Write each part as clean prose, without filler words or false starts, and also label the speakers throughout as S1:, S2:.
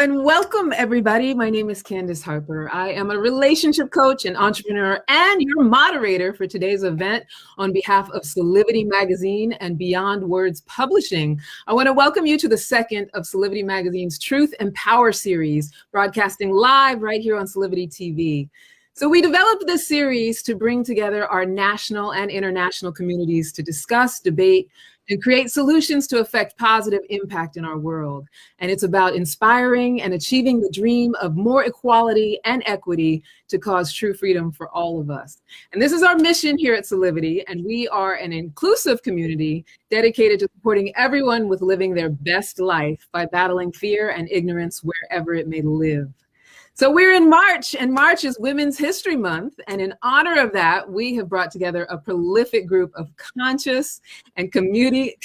S1: and welcome everybody. My name is Candace Harper. I am a relationship coach and entrepreneur and your moderator for today's event on behalf of Soulivity Magazine and Beyond Words Publishing. I want to welcome you to the second of Soulivity Magazine's Truth and Power series, broadcasting live right here on Soulivity TV. So we developed this series to bring together our national and international communities to discuss, debate, and create solutions to affect positive impact in our world. And it's about inspiring and achieving the dream of more equality and equity to cause true freedom for all of us. And this is our mission here at Soulivity, and we are an inclusive community dedicated to supporting everyone with living their best life by battling fear and ignorance wherever it may live. So we're in March, and March is Women's History Month. And in honor of that, we have brought together a prolific group of conscious and community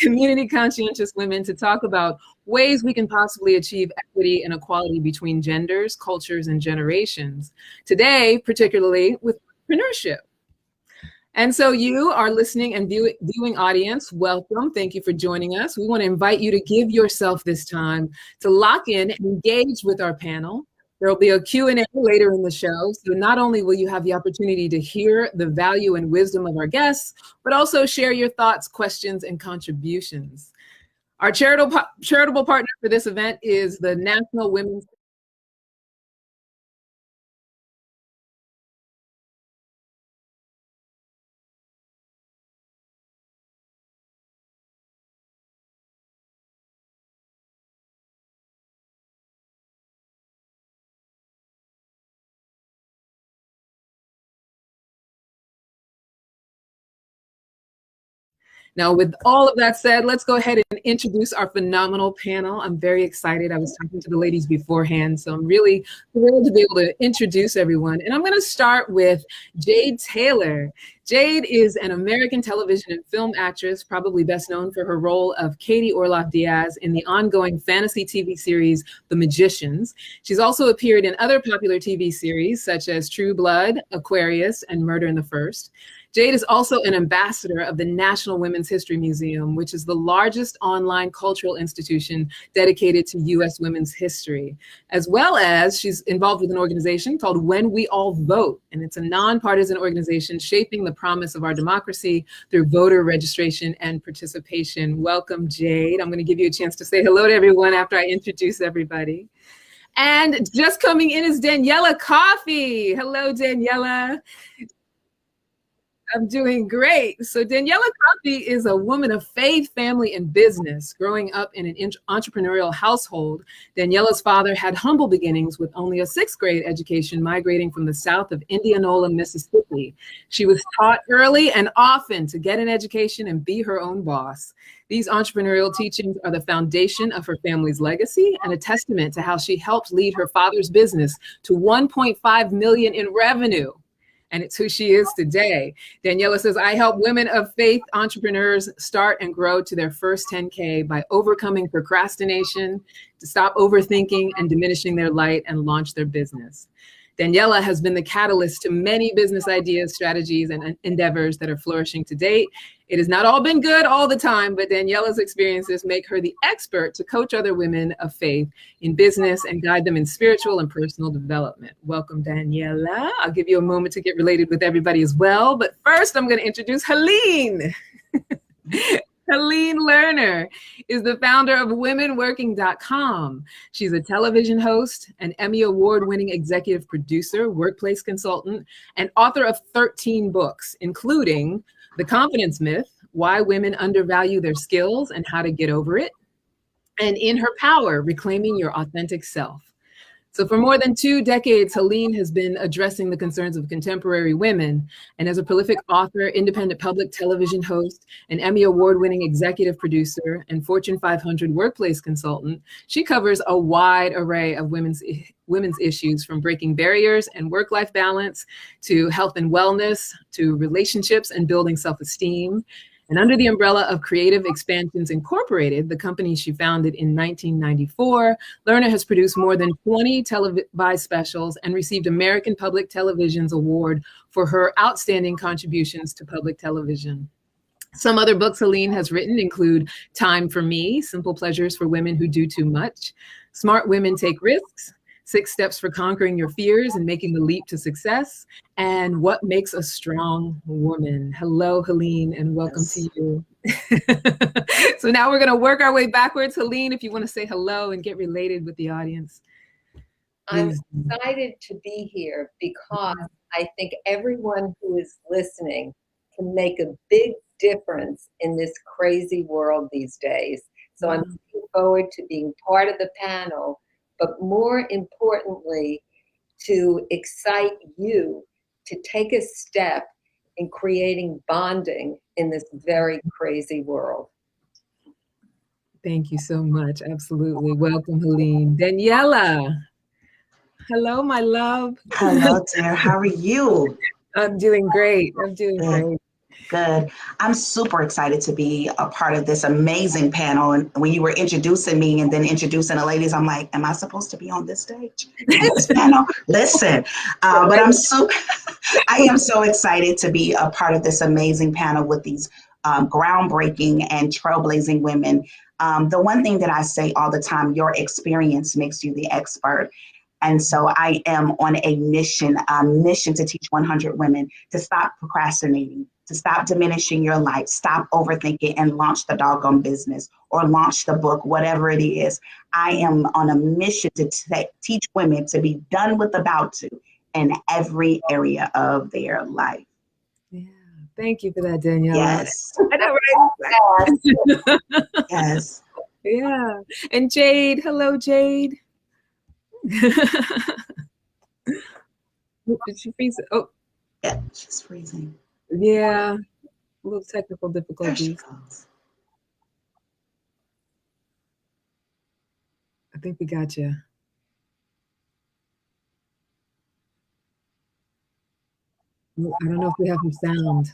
S1: conscientious women to talk about ways we can possibly achieve equity and equality between genders, cultures, and generations. Today, particularly with entrepreneurship. And so you, our listening and viewing audience, welcome. Thank you for joining us. We want to invite you to give yourself this time to lock in and engage with our panel. There will be a Q&A later in the show, so not only will you have the opportunity to hear the value and wisdom of our guests, but also share your thoughts, questions, and contributions. Our charitable partner for this event is the National Women's Now, with all of that said, let's go ahead and introduce our phenomenal panel. I'm very excited. I was talking to the ladies beforehand, so I'm really thrilled to be able to introduce everyone. And I'm going to start with Jade Taylor. Jade is an American television and film actress, probably best known for her role of Katie Orloff Diaz in the ongoing fantasy TV series, The Magicians. She's also appeared in other popular TV series such as True Blood, Aquarius, and Murder in the First. Jade is also an ambassador of the National Women's History Museum, which is the largest online cultural institution dedicated to U.S. women's history, as well as she's involved with an organization called When We All Vote, and it's a nonpartisan organization shaping the promise of our democracy through voter registration and participation. Welcome, Jade. I'm going to give you a chance to say hello to everyone after I introduce everybody. And just coming in is Daniela Coffey. Hello, Daniela. I'm doing great. So Daniela Coffey is a woman of faith, family, and business. Growing up in an entrepreneurial household, Daniela's father had humble beginnings with only a 6th grade education migrating from the south of Indianola, Mississippi. She was taught early and often to get an education and be her own boss. These entrepreneurial teachings are the foundation of her family's legacy and a testament to how she helped lead her father's business to $1.5 million in revenue. And it's who she is today. Daniela says, I help women of faith entrepreneurs start and grow to their first 10K by overcoming procrastination, to stop overthinking and diminishing their light and launch their business. Daniela has been the catalyst to many business ideas, strategies, and endeavors that are flourishing to date. It has not all been good all the time, but Daniela's experiences make her the expert to coach other women of faith in business and guide them in spiritual and personal development. Welcome, Daniela. I'll give you a moment to get related with everybody as well. But first, I'm going to introduce Helene. Helene Lerner is the founder of WomenWorking.com. She's a television host, an Emmy Award-winning executive producer, workplace consultant, and author of 13 books, including The Confidence Myth, Why Women Undervalue Their Skills and How to Get Over It, and In Her Power, Reclaiming Your Authentic Self. So for more than 2 decades, Helene has been addressing the concerns of contemporary women. And as a prolific author, independent public television host, an Emmy Award-winning executive producer, and Fortune 500 workplace consultant, she covers a wide array of women's issues, from breaking barriers and work-life balance to health and wellness, to relationships and building self-esteem. And under the umbrella of Creative Expansions Incorporated, the company she founded in 1994, Lerner has produced more than 20 televised specials and received American Public Television's award for her outstanding contributions to public television. Some other books Helene has written include Time for Me, Simple Pleasures for Women Who Do Too Much, Smart Women Take Risks, 6 Steps for Conquering Your Fears and Making the Leap to Success, and What Makes a Strong Woman. Hello, Helene, and welcome to you. So now we're going to work our way backwards. Helene, if you want to say hello and get related with the audience.
S2: Please. I'm excited to be here because I think everyone who is listening can make a big difference in this crazy world these days. So I'm looking forward to being part of the panel, but more importantly, to excite you to take a step in creating bonding in this very crazy world.
S1: Thank you so much. Absolutely. Welcome, Helene. Daniela. Hello, my love.
S3: Hello, dear. How are you?
S1: I'm doing great. I'm doing great.
S3: Good. I'm super excited to be a part of this amazing panel. And when you were introducing me and then introducing the ladies, I'm like, am I supposed to be on this stage? This panel? Listen, but I am so excited to be a part of this amazing panel with these groundbreaking and trailblazing women. The one thing that I say all the time, your experience makes you the expert. And so I am on a mission to teach 100 women to stop procrastinating, to stop diminishing your life, stop overthinking, and launch the doggone business or launch the book, whatever it is. I am on a mission to teach women to be done with about to in every area of their life.
S1: Yeah. Thank you for that, Daniela.
S3: Yes.
S1: I know, right?
S3: Yes.
S1: Yeah. And Jade. Hello, Jade. Did she freeze? Oh,
S3: yeah, she's freezing.
S1: Yeah, a little technical difficulties. I think we got you. I don't know if we have some sound.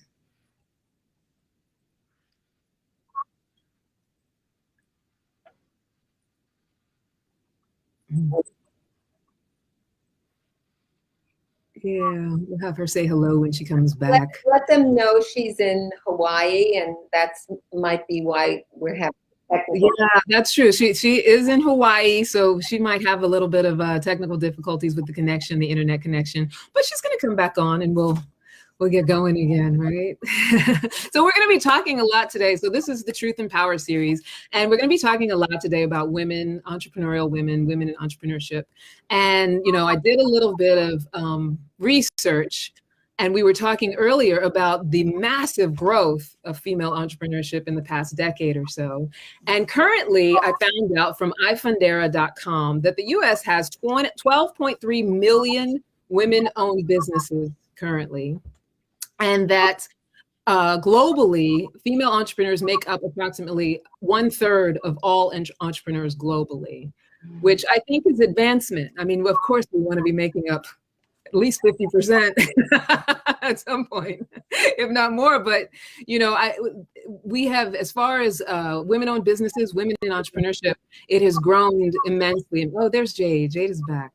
S1: Yeah, we'll have her say hello when she comes back.
S2: Let them know she's in Hawaii, and that's might be why we're having technical.
S1: Yeah, that's true. She is in Hawaii, so she might have a little bit of technical difficulties with the connection, the internet connection, but she's going to come back on and we'll get going again, right? So we're going to be talking a lot today. So this is the Truth and Power series, and we're going to be talking a lot today about women, entrepreneurial women, women in entrepreneurship. And, you know, I did a little bit of research, and we were talking earlier about the massive growth of female entrepreneurship in the past decade or so. And currently, I found out from ifundera.com that the U.S. has 12.3 million women-owned businesses currently. And that globally, female entrepreneurs make up approximately 1/3 of all entrepreneurs globally, which I think is advancement. I mean, of course, we want to be making up at least 50% at some point, if not more. But, you know, we have, as far as women-owned businesses, women in entrepreneurship, it has grown immensely. And oh, there's Jade. Jade is back.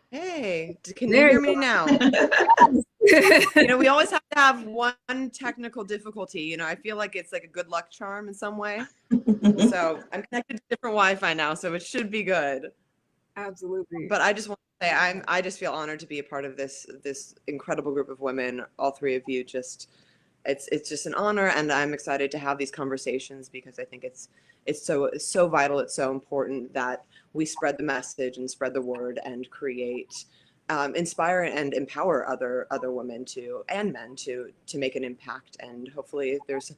S4: Hey, can you hear me now? You know, we always have to have one technical difficulty. You know, I feel like it's like a good luck charm in some way. So I'm connected to different Wi-Fi now, so it should be good.
S1: Absolutely.
S4: But I just want to say I just feel honored to be a part of this incredible group of women. All three of you, it's just an honor, and I'm excited to have these conversations because I think it's so vital. It's so important that we spread the message and spread the word and create, inspire and empower other women and men to make an impact. And hopefully there's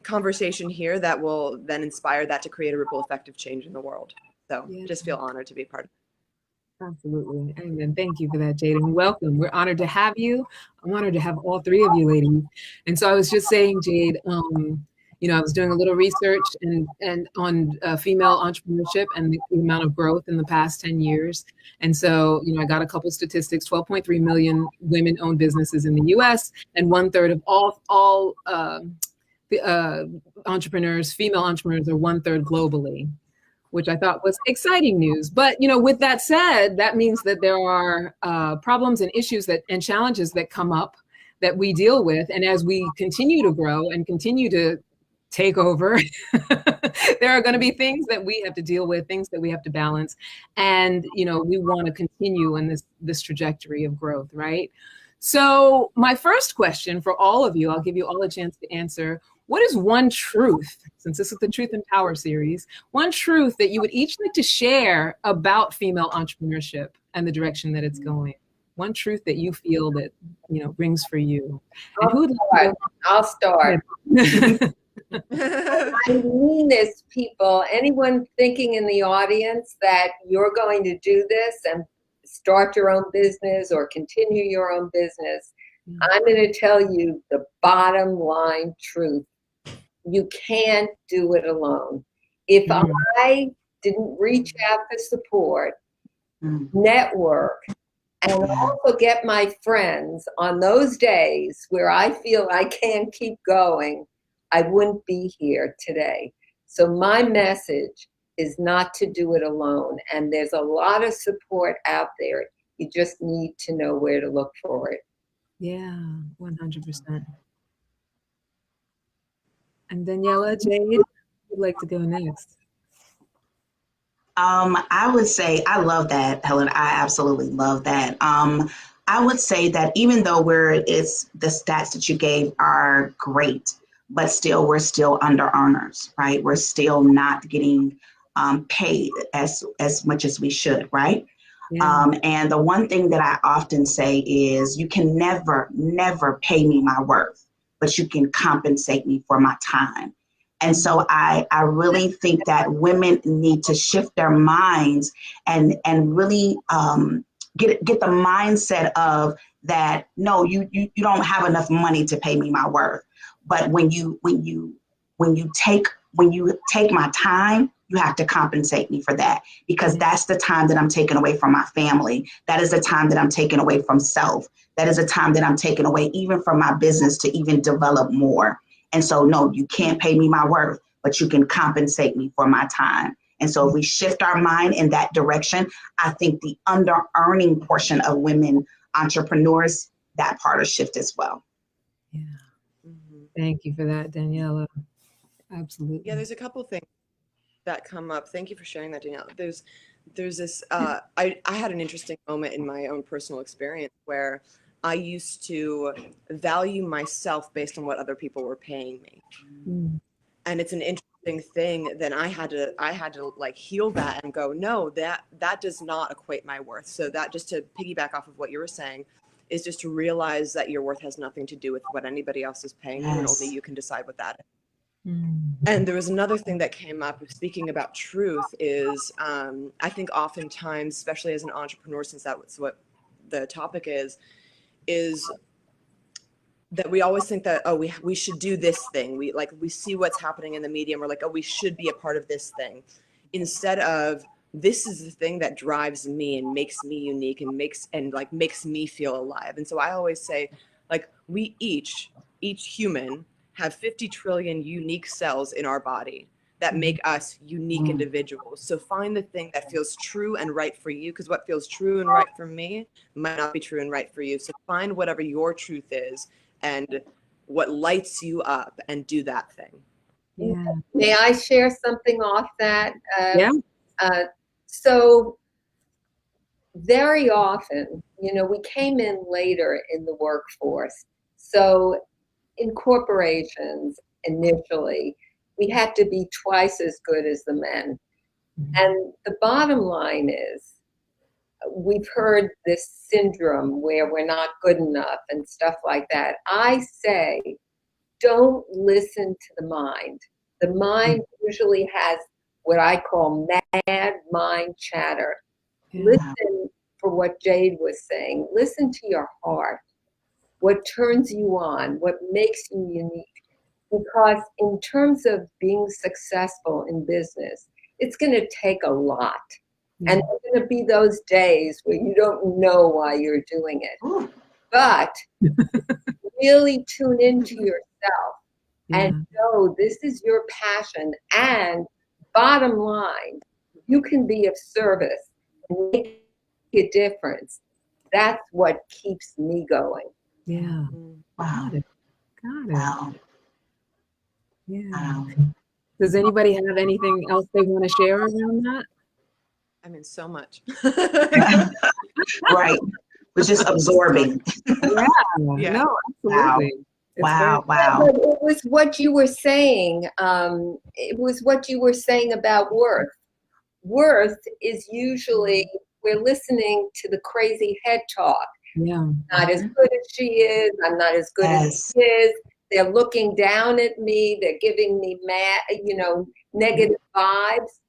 S4: conversation here that will then inspire that to create a ripple effect of change in the world. So just feel honored to be a part of it.
S1: Absolutely. Amen. Thank you for that, Jade, and welcome. We're honored to have you. I'm honored to have all three of you ladies. And so I was just saying, Jade, you know, I was doing a little research and on female entrepreneurship and the amount of growth in the past 10 years. And so, you know, I got a couple statistics: 12.3 million women-owned businesses in the U.S. and 1/3 of all entrepreneurs, female entrepreneurs, are 1/3 globally, which I thought was exciting news. But, you know, with that said, that means that there are problems and issues and challenges that come up that we deal with. And as we continue to grow and continue to take over. There are going to be things that we have to deal with, things that we have to balance. And, you know, we want to continue in this trajectory of growth, right? So my first question for all of you, I'll give you all a chance to answer. What is one truth, since this is the Truth and Power series, one truth that you would each like to share about female entrepreneurship and the direction that it's going? One truth that you feel that, you know, rings for you. And who would like
S2: I'll start. I mean this, people. Anyone thinking in the audience that you're going to do this and start your own business or continue your own business, I'm going to tell you the bottom line truth. You can't do it alone. If I didn't reach out for support, network, and also get my friends on those days where I feel I can't keep going, I wouldn't be here today. So my message is not to do it alone. And there's a lot of support out there. You just need to know where to look for it.
S1: Yeah, 100%. And Daniela, Jade, would like to go next?
S3: I would say I love that, Helen. I absolutely love that. I would say that even though it's the stats that you gave are great, but still we're still under earners, right? We're still not getting paid as much as we should, right? Yeah. And the one thing that I often say is you can never pay me my worth, but you can compensate me for my time. And so I really think that women need to shift their minds and really get the mindset of that. No, you don't have enough money to pay me my worth. But when you take my time, you have to compensate me for that, because that's the time that I'm taking away from my family. That is the time that I'm taking away from self. That is the time that I'm taking away even from my business to even develop more. And so, no, you can't pay me my worth, but you can compensate me for my time. And so if we shift our mind in that direction, I think the under-earning portion of women entrepreneurs, that part will shift as well.
S1: Yeah. Thank you for that, Daniela. Absolutely.
S4: Yeah, there's a couple of things that come up. Thank you for sharing that, Daniela. There's this, I had an interesting moment in my own personal experience where I used to value myself based on what other people were paying me. And it's an interesting thing. Then I had to like heal that and go, no, that does not equate my worth. So that, just to piggyback off of what you were saying, is just to realize that your worth has nothing to do with what anybody else is paying you, and only you can decide what that is. And there was another thing that came up, speaking about truth, is I think oftentimes, especially as an entrepreneur, since that's what the topic is that we always think that, oh, we should do this thing. We see what's happening in the media and we're like, oh, we should be a part of this thing, instead of this is the thing that drives me and makes me unique and makes me feel alive. And so I always say, like, we each human have 50 trillion unique cells in our body that make us unique individuals. So find the thing that feels true and right for you, because what feels true and right for me might not be true and right for you. So find whatever your truth is and what lights you up and do that thing.
S1: Yeah.
S2: May I share something off that?
S1: Yeah.
S2: So very often, you know, we came in later in the workforce. So in corporations, initially, we had to be twice as good as the men. And the bottom line is, we've heard this syndrome where we're not good enough and stuff like that. I say, don't listen to the mind. The mind usually has what I call mad mind chatter. Listen for what Jade was saying. Listen to your heart. What turns you on, what makes you unique. Because in terms of being successful in business, it's going to take a lot. And there's going to be those days where you don't know why you're doing it. But really tune into yourself and know this is your passion. And bottom line, you can be of service and make a difference. That's what keeps me going.
S1: Yeah.
S3: Wow.
S1: Got it.
S3: Wow.
S1: Yeah. Does anybody have anything else they want to share around that?
S4: I mean, so much.
S3: Right. We're just absorbing.
S1: Yeah. No, absolutely.
S3: Wow.
S2: But it was what you were saying. It was what you were saying about worth. Worth is usually, we're listening to the crazy head talk.
S1: Yeah.
S2: Not as good as she is. I'm not as good as she is. They're looking down at me. They're giving me negative vibes.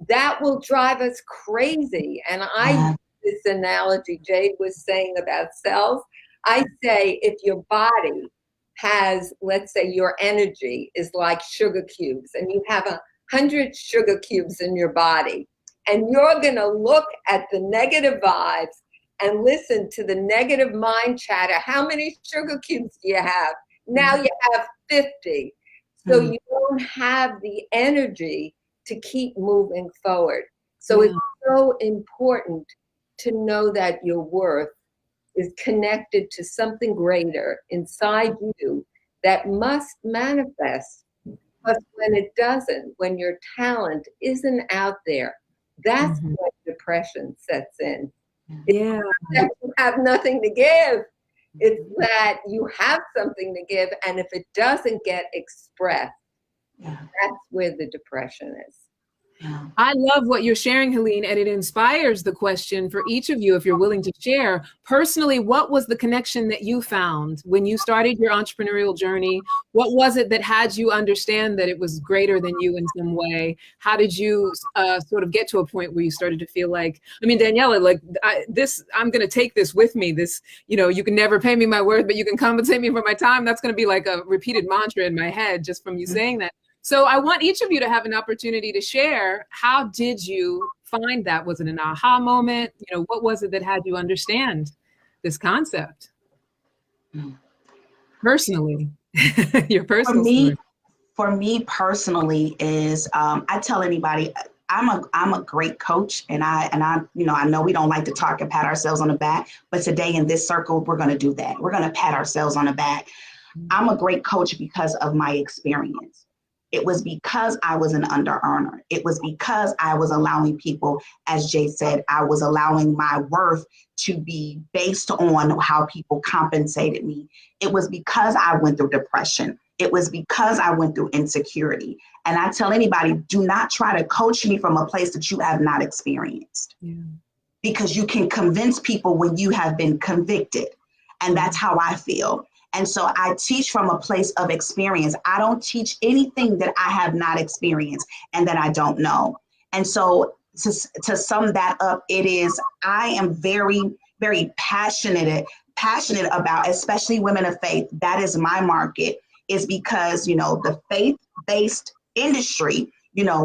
S2: That will drive us crazy. And I use this analogy Jade was saying about cells. I say if your body has, let's say your energy is like sugar cubes and you have 100 sugar cubes in your body, and you're going to look at the negative vibes and listen to the negative mind chatter. How many sugar cubes do you have? Now you have 50. So you don't have the energy to keep moving forward. So it's so important to know that your worth is connected to something greater inside you that must manifest. But when it doesn't, when your talent isn't out there, that's when depression sets in. It's that you have nothing to give. It's that you have something to give, and if it doesn't get expressed, that's where the depression is.
S1: I love what you're sharing, Helene, and it inspires the question for each of you, if you're willing to share. Personally, what was the connection that you found when you started your entrepreneurial journey? What was it that had you understand that it was greater than you in some way? How did you sort of get to a point where you started to feel like, I mean, Daniela, like I'm going to take this with me. This, you can never pay me my worth, but you can compensate me for my time. That's going to be like a repeated mantra in my head just from you saying that. So I want each of you to have an opportunity to share. How did you find that? Was it an aha moment? What was it that had you understand this concept? Personally, your personal story.
S3: For me personally is, I tell anybody, I'm a great coach, and I know we don't like to talk and pat ourselves on the back, but today in this circle, we're going to do that. We're going to pat ourselves on the back. I'm a great coach because of my experience. It was because I was an under earner. It was because I was allowing people, as Jay said, I was allowing my worth to be based on how people compensated me. It was because I went through depression. It was because I went through insecurity. And I tell anybody, do not try to coach me from a place that you have not experienced. Because you can convince people when you have been convicted. And that's how I feel. And so I teach from a place of experience. I don't teach anything that I have not experienced and that I don't know. And so to sum that up, I am very, very passionate about, especially women of faith. That is my market, is because, the faith-based industry,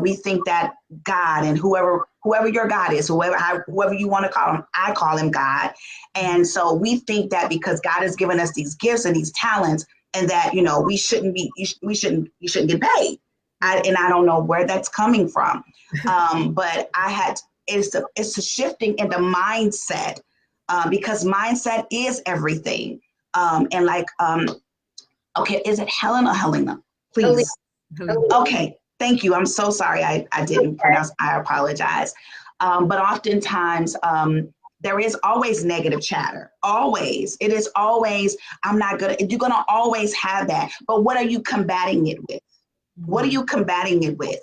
S3: we think that God and whoever your God is, whoever you want to call him, I call him God. And so we think that because God has given us these gifts and these talents, and that, we shouldn't get paid. I don't know where that's coming from. But it's a shifting in the mindset, because mindset is everything. Okay, is it Helen or Helena? Please. Okay. Thank you. I'm so sorry I didn't pronounce. I apologize. But oftentimes there is always negative chatter. Always. It is always, I'm not good. You're going to always have that. But what are you combating it with? What are you combating it with?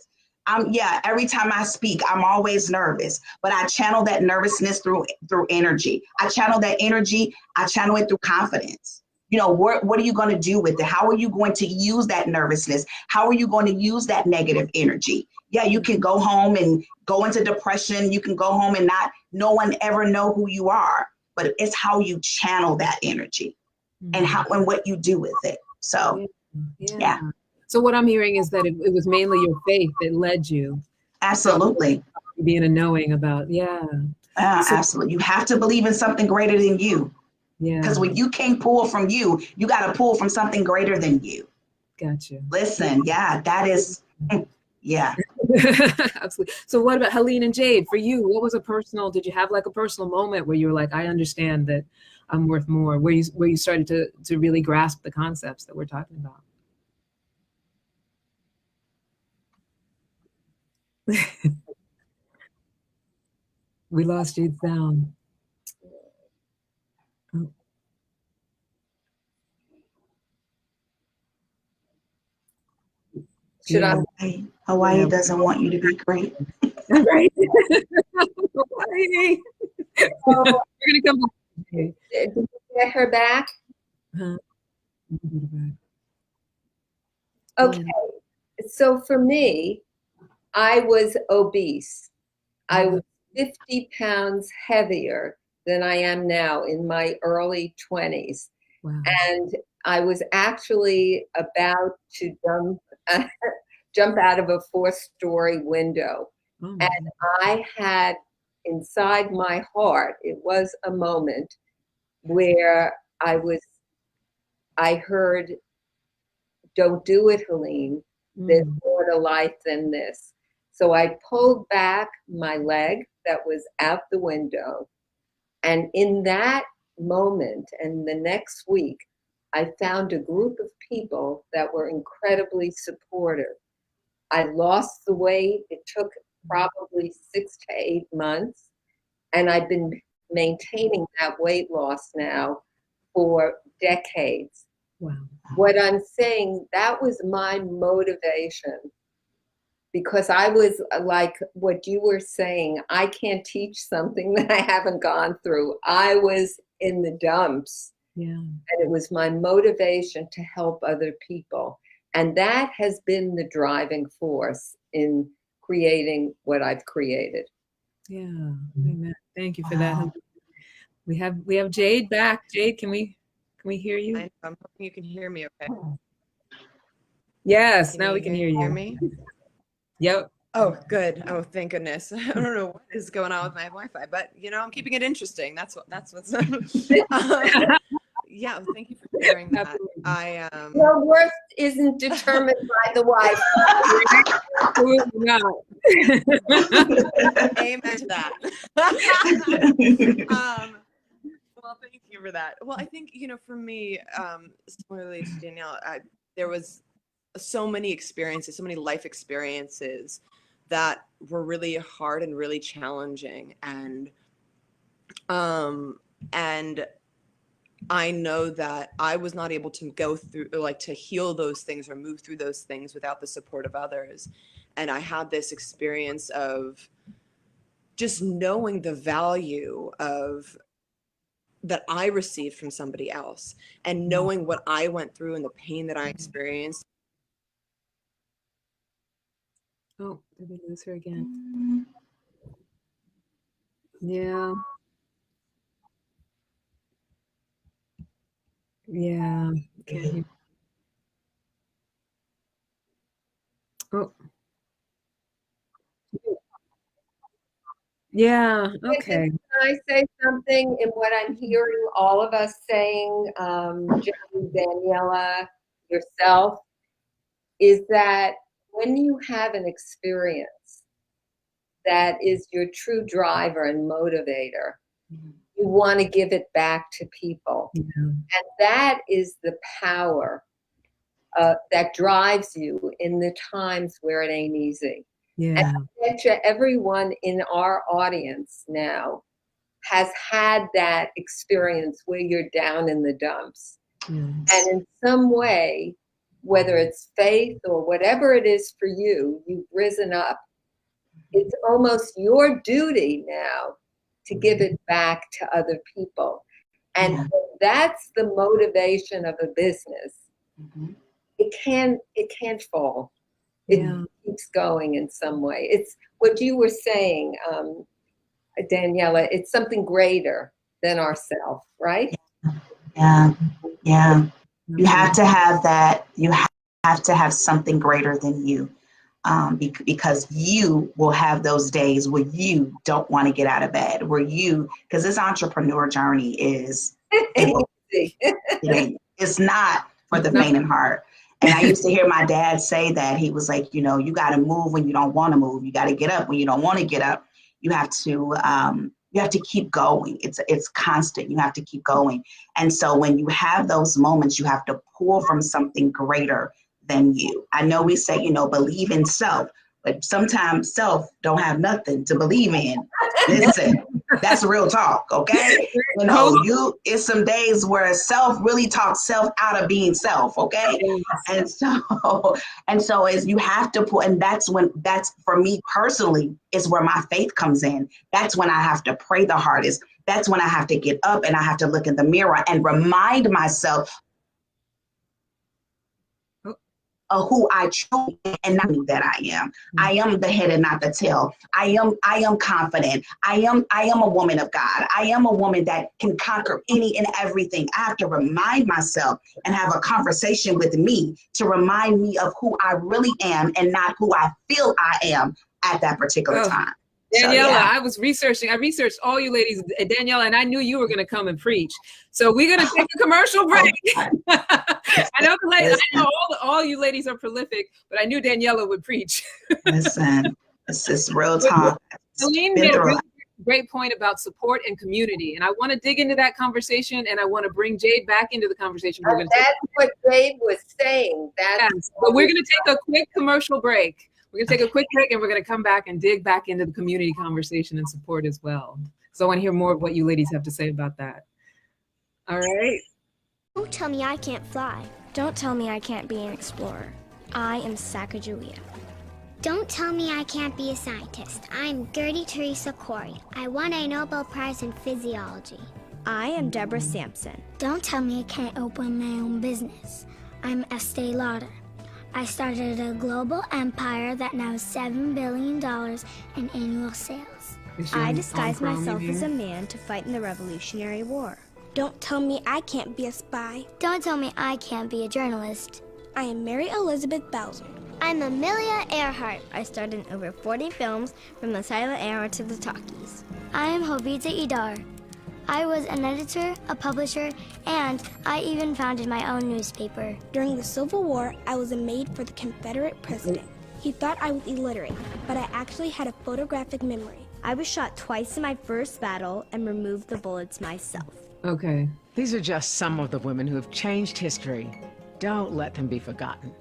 S3: Every time I speak, I'm always nervous, but I channel that nervousness through energy. I channel that energy. I channel it through confidence. What are you going to do with it? How are you going to use that nervousness? How are you going to use that negative energy? Yeah, you can go home and go into depression. You can go home and no one ever know who you are, but it's how you channel that energy and what you do with it. So, yeah.
S1: So what I'm hearing is that it was mainly your faith that led you.
S3: Absolutely.
S1: Being a knowing about,
S3: absolutely. You have to believe in something greater than you. Because when you can't pull from you, you got to pull from something greater than you.
S1: Gotcha.
S3: Listen, that is,
S1: Absolutely. So what about Helene and Jade? For you, did you have like a personal moment where you were like, I understand that I'm worth more, where you started to really grasp the concepts that we're talking about? We lost Jade's sound. Oh.
S2: Should
S1: Yeah.
S3: Hawaii doesn't want you to be great.
S1: Right. Hawaii.
S2: Oh,
S1: We're gonna come back. Okay.
S2: did you get her back?
S1: Huh?
S2: Okay. So for me, I was obese. I was 50 pounds heavier than I am now in my early 20s.
S1: Wow.
S2: And I was actually about to jump out of a 4-story window.
S1: Oh,
S2: And I had inside my heart, it was a moment where I heard, "Don't do it, Helene. There's more to life than this." So I pulled back my leg that was out the window. And in that moment and the next week, I found a group of people that were incredibly supportive. I lost the weight. It took probably 6 to 8 months. And I've been maintaining that weight loss now for decades.
S1: Wow.
S2: What I'm saying, that was my motivation, because I was like what you were saying, I can't teach something that I haven't gone through. I was in the dumps.
S1: Yeah.
S2: And it was my motivation to help other people. And that has been the driving force in creating what I've created.
S1: Yeah. Amen. Thank you for that. We have Jade back. Jade, can we hear you?
S4: I'm hoping you can hear me okay.
S1: Yes, now we can hear you.
S4: Hear me?
S1: Yep.
S4: Oh, good. Oh, thank goodness. I don't know what is going on with my Wi-Fi, but I'm keeping it interesting. That's what's yeah, thank you for sharing that.
S2: Your worth isn't determined by the wife.
S1: Absolutely not.
S4: Amen to that. Well, thank you for that. Well, I think, for me, similarly to Danielle, there was so many experiences, so many life experiences that were really hard and really challenging. And I know that I was not able to go through, to heal those things or move through those things without the support of others. And I had this experience of just knowing the value of that I received from somebody else, and knowing what I went through and the pain that I experienced.
S1: Oh, did we lose her again? Yeah. Yeah. Can't hear. Oh. Yeah. Okay.
S2: Can I say something in what I'm hearing all of us saying, Jenny, Daniela, yourself, is that when you have an experience that is your true driver and motivator, you want to give it back to people.
S1: Yeah.
S2: And that is the power that drives you in the times where it ain't easy.
S1: Yeah.
S2: And I bet you everyone in our audience now has had that experience where you're down in the dumps.
S1: Yes.
S2: And in some way, whether it's faith or whatever it is for you, you've risen up. It's almost your duty now to give it back to other people. And that's the motivation of a business. It can't fall. It keeps going in some way. It's what you were saying, Daniela, it's something greater than ourselves, right?
S3: Yeah. You have to have that. You have to have something greater than you, because you will have those days where you don't want to get out of bed, because this entrepreneur journey is, it's not for the faint of heart. And I used to hear my dad say that. He was like, you got to move when you don't want to move. You got to get up when you don't want to get up. You have to keep going. It's constant. You have to keep going. And so when you have those moments, you have to pull from something greater than you. I know we say, believe in self, But sometimes self don't have nothing to believe in. Listen, that's real talk, okay? You know, it's some days where self really talks self out of being self, okay? And so as you have to put, and that's for me personally, is where my faith comes in. That's when I have to pray the hardest. That's when I have to get up and I have to look in the mirror and remind myself of who I truly am and not who that I am. I am the head and not the tail. I am confident. I am a woman of God. I am a woman that can conquer any and everything. I have to remind myself and have a conversation with me to remind me of who I really am and not who I feel I am at that particular time.
S1: Daniela, so, yeah. I researched all you ladies, Daniela, and I knew you were going to come and preach. So we're going to take a commercial break. I know all you ladies are prolific, but I knew Daniela would preach.
S3: Listen, this is real talk.
S1: Celine made a really great point about support and community, and I want to dig into that conversation, and I want to bring Jade back into the conversation.
S2: That's what Jade was saying.
S1: But we're going to take a quick commercial break. We're going to take a quick break and we're going to come back and dig back into the community conversation and support as well. So I want to hear more of what you ladies have to say about that. All right.
S5: Don't tell me I can't fly. Don't tell me I can't be an explorer. I am Sacagawea.
S6: Don't tell me I can't be a scientist. I'm Gertie Teresa Corey. I won a Nobel Prize in physiology.
S5: I am Deborah Sampson.
S6: Don't tell me I can't open my own business. I'm Estee Lauder. I started a global empire that now has $7 billion in annual sales.
S5: I disguised myself as a man to fight in the Revolutionary War.
S7: Don't tell me I can't be a spy.
S6: Don't tell me I can't be a journalist.
S7: I am Mary Elizabeth Bowser.
S6: I'm Amelia Earhart.
S5: I starred in over 40 films from the silent era to the talkies.
S6: I am Jovita Idar. I was an editor, a publisher, and I even founded my own newspaper.
S7: During the Civil War, I was a maid for the Confederate president. He thought I was illiterate, but I actually had a photographic memory.
S5: I was shot twice in my first battle and removed the bullets myself.
S1: Okay.
S8: These are just some of the women who have changed history. Don't let them be forgotten.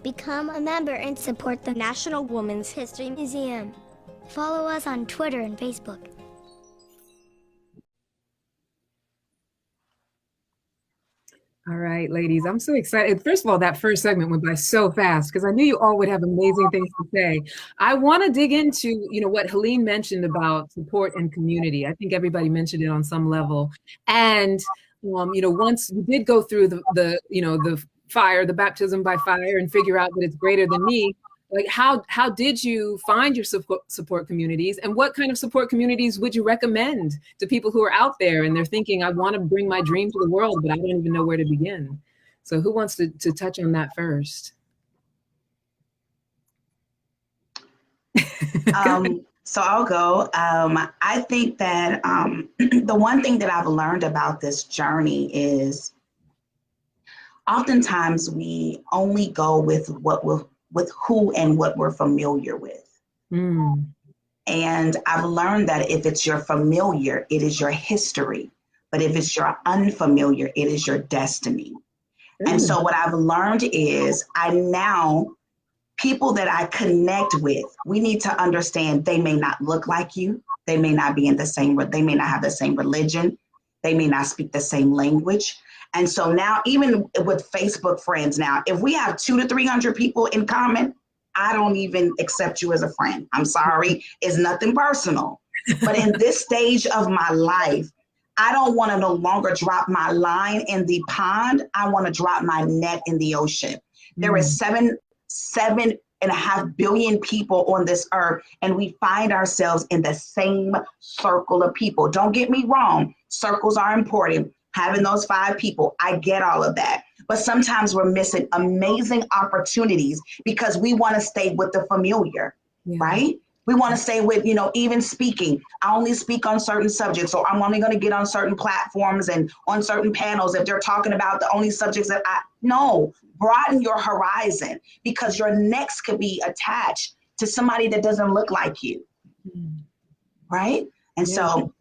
S6: Become a member and support the National Women's History Museum. Follow us on Twitter and Facebook.
S1: All right, ladies, I'm so excited. First of all, that first segment went by so fast because I knew you all would have amazing things to say. I want to dig into, what Helene mentioned about support and community. I think everybody mentioned it on some level. And, once you did go through the fire, the baptism by fire, and figure out that it's greater than me, like how did you find your support communities, and what kind of support communities would you recommend to people who are out there and they're thinking, I want to bring my dream to the world, but I don't even know where to begin? So who wants to touch on that first?
S3: So I'll go. I think that the one thing that I've learned about this journey is oftentimes we only go with who and what we're familiar with. And I've learned that if it's your familiar, it is your history. But if it's your unfamiliar, it is your destiny. And so what I've learned is people that I connect with, we need to understand they may not look like you. They may not be they may not have the same religion. They may not speak the same language. And so now, even with Facebook friends now, if we have 200 to 300 people in common, I don't even accept you as a friend. I'm sorry. It's nothing personal. But in this stage of my life, I don't want to no longer drop my line in the pond. I want to drop my net in the ocean. There is 7.5 billion people on this earth, and we find ourselves in the same circle of people. Don't get me wrong. Circles are important. Having those 5 people, I get all of that. But sometimes we're missing amazing opportunities because we want to stay with the familiar, right? We want to stay with, even speaking. I only speak on certain subjects, or I'm only going to get on certain platforms and on certain panels if they're talking about the only subjects that broaden your horizon, because your next could be attached to somebody that doesn't look like you, right? And so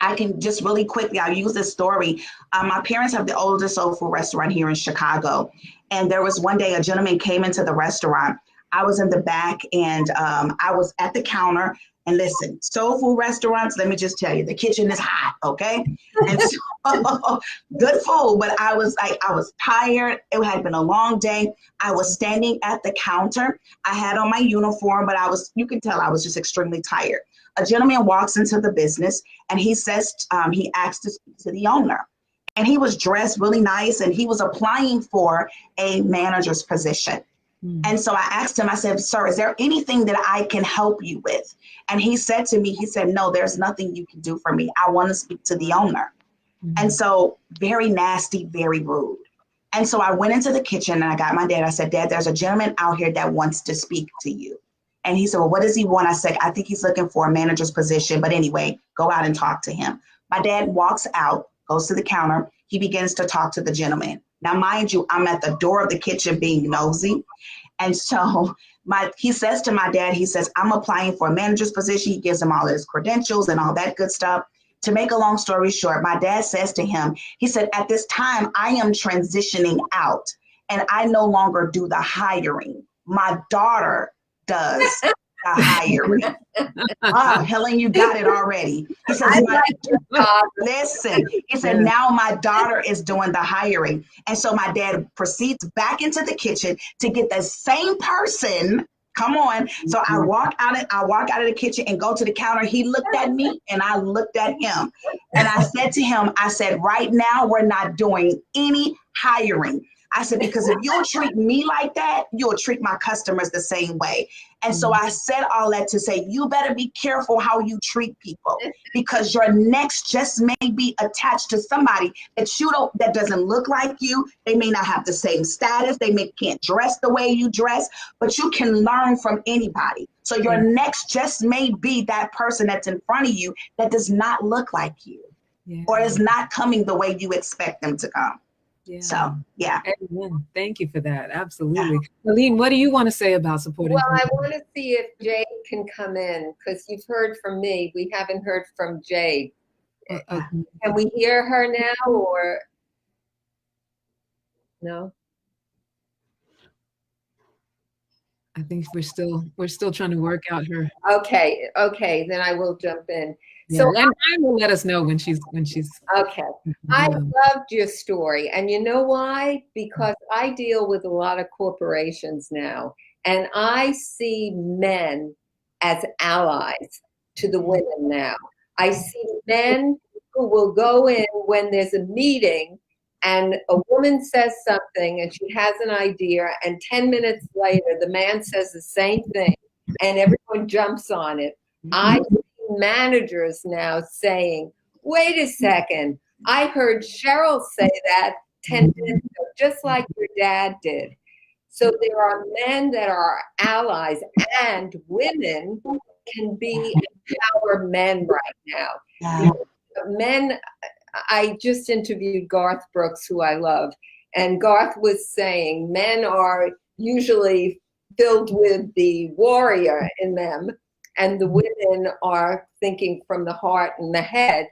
S3: I can just really quickly, I'll use this story. My parents have the oldest soul food restaurant here in Chicago. And there was one day a gentleman came into the restaurant. I was in the back, and I was at the counter. And listen, soul food restaurants, let me just tell you, the kitchen is hot, okay? And so, good food, but I was tired. It had been a long day. I was standing at the counter. I had on my uniform, but you can tell I was just extremely tired. A gentleman walks into the business, and he says, he asks to speak to the owner. And he was dressed really nice, and he was applying for a manager's position. And so I asked him, I said, sir, is there anything that I can help you with? And he said to me, he said, no, there's nothing you can do for me. I want to speak to the owner. And so very nasty, very rude. And so I went into the kitchen and I got my dad. I said, Dad, there's a gentleman out here that wants to speak to you. And he said, well, what does he want? I said, I think he's looking for a manager's position. But anyway, go out and talk to him. My dad walks out, goes to the counter. He begins to talk to the gentleman. Now, mind you, I'm at the door of the kitchen being nosy. And so he says to my dad, he says, I'm applying for a manager's position. He gives him all his credentials and all that good stuff. To make a long story short, my dad says to him, he said, at this time, I am transitioning out and I no longer do the hiring. My daughter does the hiring. Oh, Helen, you got it already. He says, listen, he said, now my daughter is doing the hiring. And so my dad proceeds back into the kitchen to get the same person. Come on. So I walk out of the kitchen and go to the counter. He looked at me and I looked at him. And I said to him, I said, right now, we're not doing any hiring. I said, because if you'll treat me like that, you'll treat my customers the same way. And so I said all that to say, you better be careful how you treat people, because your next just may be attached to somebody that doesn't look like you. They may not have the same status. Can't dress the way you dress, but you can learn from anybody. So your next just may be that person that's in front of you that does not look like you or is not coming the way you expect them to come.
S1: Yeah.
S3: So, yeah.
S1: Amen. Thank you for that. Absolutely. Aline, what do you want to say about supporting?
S2: Well, I want to see if Jade can come in, because you've heard from me. We haven't heard from Jade. Can we hear her now or no?
S1: I think we're still trying to work out her.
S2: Okay, then I will jump in.
S1: Yeah, so and Brian will let us know when she's
S2: okay. I loved your story, and you know why? Because I deal with a lot of corporations now, and I see men as allies to the women now. I see men who will go in when there's a meeting and a woman says something and she has an idea, and 10 minutes later the man says the same thing and everyone jumps on it. I see managers now saying, wait a second, I heard Cheryl say that 10 minutes ago, just like your dad did. So there are men that are allies, and women can be empower men right now. Men, I just interviewed Garth Brooks, who I love, and Garth was saying men are usually filled with the warrior in them, and the women are thinking from the heart and the head.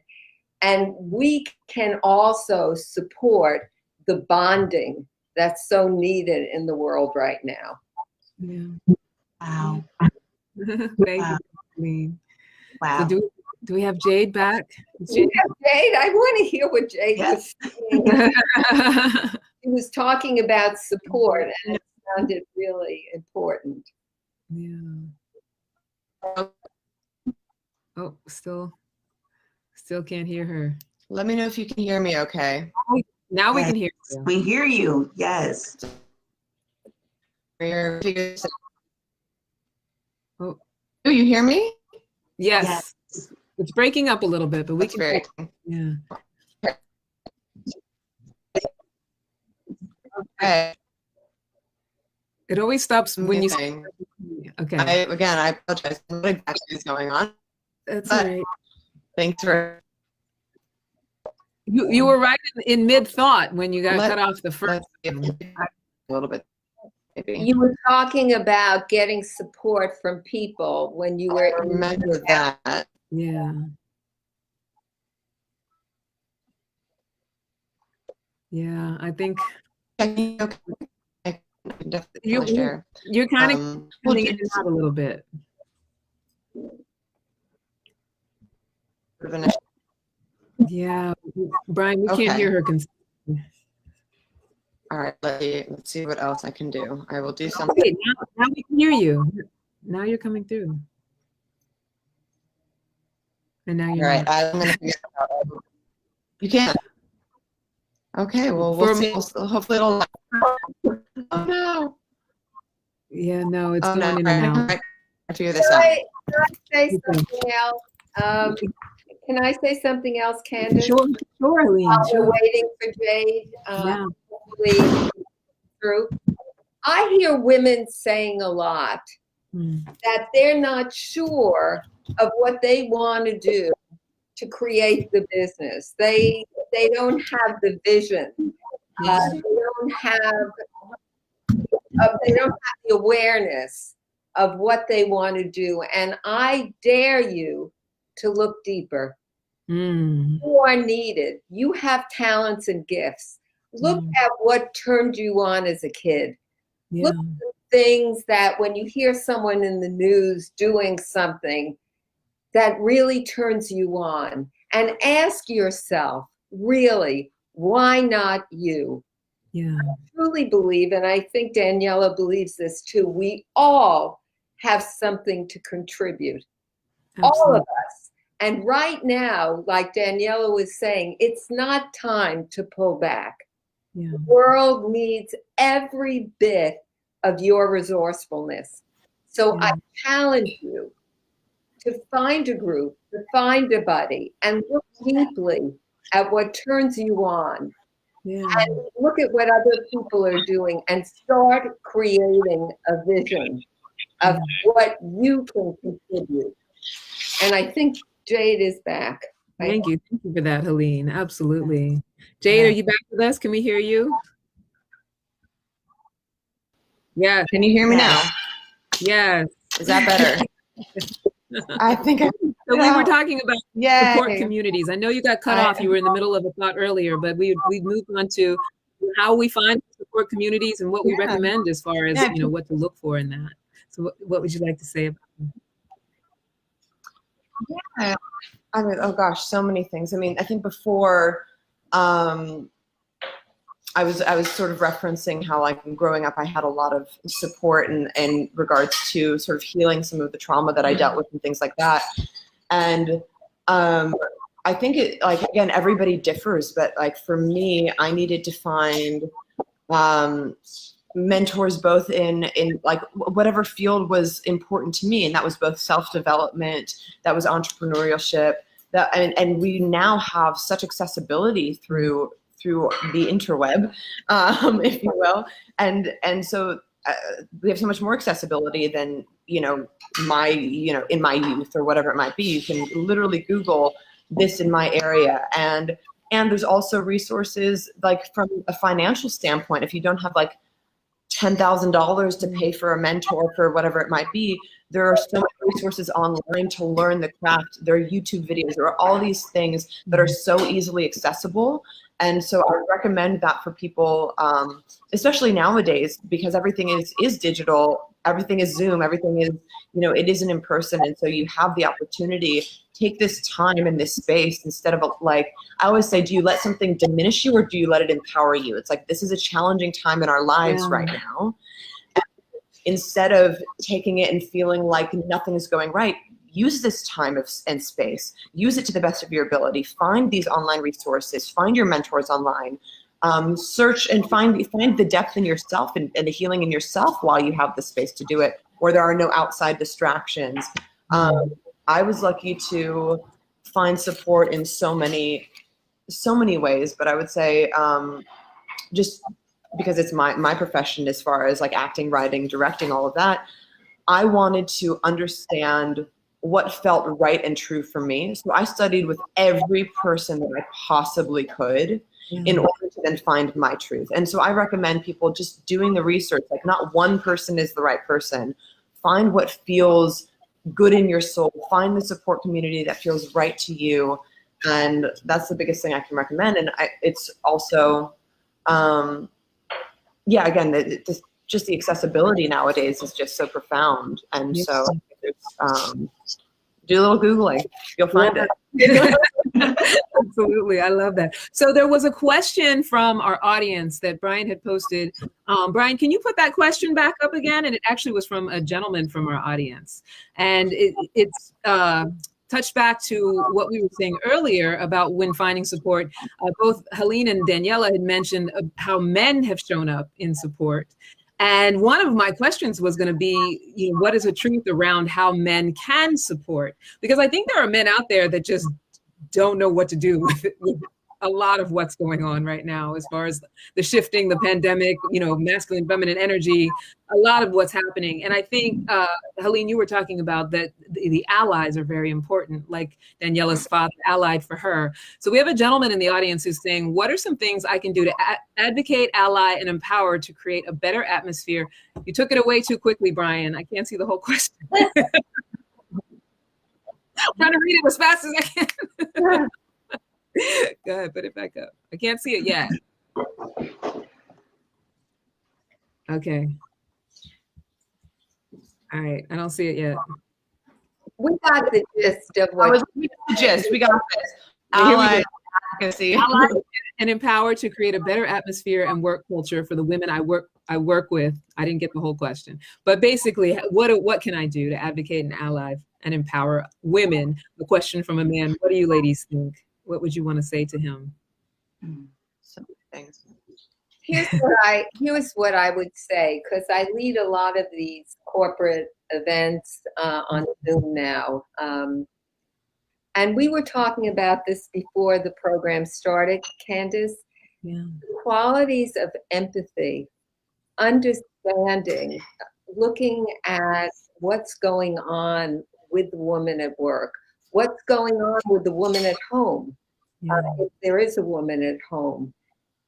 S2: And we can also support the bonding that's so needed in the world right now.
S1: Yeah.
S3: Wow.
S1: Thank you, Colleen.
S3: Wow.
S1: So do we have Jade back?
S2: Jade? I want to hear what Jade was saying. She was talking about support, and it sounded really important.
S1: Yeah. Oh, still can't hear her.
S4: Let me know if you can hear me okay.
S1: Now we can hear you.
S3: We hear you, yes.
S4: Oh,
S1: do
S4: you hear me?
S1: Yes. It's breaking up a little bit, but we can hear. Yeah.
S4: Okay.
S1: It always stops when you
S4: say.
S1: Okay.
S4: I apologize. What exactly is going on?
S1: That's all right.
S4: Thanks for.
S1: You were right in mid thought when you got cut off the first.
S4: A little bit. Maybe.
S2: You were talking about getting support from people when you were.
S4: I remember that.
S1: Yeah. Yeah, I think.
S4: You
S1: You're kind of coming in and out a little bit. Yeah, Brian, we can't hear her.
S4: All right, let's see what else I can do. I will do something.
S1: Okay, now we can hear you. Now you're coming through. And now you're
S4: all right. I'm gonna figure it out. You can't. Okay, well, we'll see. Hopefully it'll. Oh no.
S1: Yeah, no, it's going in and out.
S4: Figure this out.
S2: Can I say something else? Can I say something else, Candace?
S1: Sure, Lean.
S2: We're waiting for Jade. Through. I hear women saying a lot that they're not sure of what they want to do to create the business. They don't have the vision. They don't have the awareness of what they want to do. And I dare you to look deeper. You are needed. You have talents and gifts. Look at what turned you on as a kid. Look at the things that when you hear someone in the news doing something that really turns you on, and ask yourself, really, why not you?
S1: Yeah.
S2: I truly believe, and I think Daniela believes this too, we all have something to contribute. Absolutely. All of us. And right now, like Daniela was saying, it's not time to pull back. Yeah. The world needs every bit of your resourcefulness. So I challenge you to find a group, to find a buddy, and look deeply at what turns you on. And look at what other people are doing and start creating a vision of what you can contribute. And I think Jade is back.
S1: Thank you for that, Helene. Absolutely. Jade, are you back with us? Can we hear you? Yeah.
S4: Can you hear me now?
S1: Yes.
S4: Is that better? I think
S1: so we were talking about support communities. I know you got cut off. You were in the middle of a thought earlier, but we moved on to how we find support communities and what we recommend as far as what to look for in that. So what would you like to say about that?
S4: Yeah, I mean, oh gosh, so many things. I mean, I think before I was sort of referencing how, like, growing up, I had a lot of support in regards to sort of healing some of the trauma that I dealt with and things like that. And I think it, like, again, everybody differs, but like for me, I needed to find mentors both in like whatever field was important to me, and that was both self-development, that was entrepreneurship, that and we now have such accessibility through the interweb, if you will, and so we have so much more accessibility than in my youth or whatever it might be. You can literally Google this in my area, and there's also resources like from a financial standpoint. If you don't have like $10,000 to pay for a mentor for whatever it might be, there are so many resources online to learn the craft. There are YouTube videos. There are all these things that are so easily accessible. And so I would recommend that for people, especially nowadays, because everything is digital, everything is Zoom, everything is, it isn't in person. And so you have the opportunity, take this time in this space instead of like, I always say, do you let something diminish you or do you let it empower you? It's like, this is a challenging time in our lives right now. And instead of taking it and feeling like nothing is going right, use this time and space. Use it to the best of your ability. Find these online resources. Find your mentors online. Search and find the depth in yourself and the healing in yourself while you have the space to do it, where there are no outside distractions. I was lucky to find support in so many ways, but I would say just because it's my profession as far as like acting, writing, directing, all of that, I wanted to understand what felt right and true for me. So I studied with every person that I possibly could in order to then find my truth. And so I recommend people just doing the research, like not one person is the right person. Find what feels good in your soul. Find the support community that feels right to you. And that's the biggest thing I can recommend. And it's also, again, just the accessibility nowadays is just so profound. And so do a little Googling, you'll find it.
S1: Absolutely, I love that. So there was a question from our audience that Brian had posted. Brian, can you put that question back up again? And it actually was from a gentleman from our audience. And it's touched back to what we were saying earlier about when finding support. Both Helene and Daniela had mentioned how men have shown up in support. And one of my questions was going to be, what is the truth around how men can support? Because I think there are men out there that just don't know what to do with a lot of what's going on right now, as far as the shifting, the pandemic, masculine, feminine energy, a lot of what's happening. And I think, Helene, you were talking about that the allies are very important, like Daniela's father allied for her. So we have a gentleman in the audience who's saying, what are some things I can do to advocate, ally, and empower to create a better atmosphere? You took it away too quickly, Brian. I can't see the whole question. I'm trying to read it as fast as I can. Go ahead, put it back up. I can't see it yet. Okay. All right, I don't see it yet.
S2: We got the gist of what.
S4: We got the gist. We got this. Ally, advocacy.
S1: Ally and empower to create a better atmosphere and work culture for the women I work with. I didn't get the whole question, but basically, what can I do to advocate and ally and empower women? The question from a man. What do you ladies think? What would you want to say to him?
S4: So many things.
S2: Here's what I would say, because I lead a lot of these corporate events on Zoom now. And we were talking about this before the program started, Candace.
S1: Yeah.
S2: The qualities of empathy, understanding, looking at what's going on with the woman at work, what's going on with the woman at home, if there is a woman at home.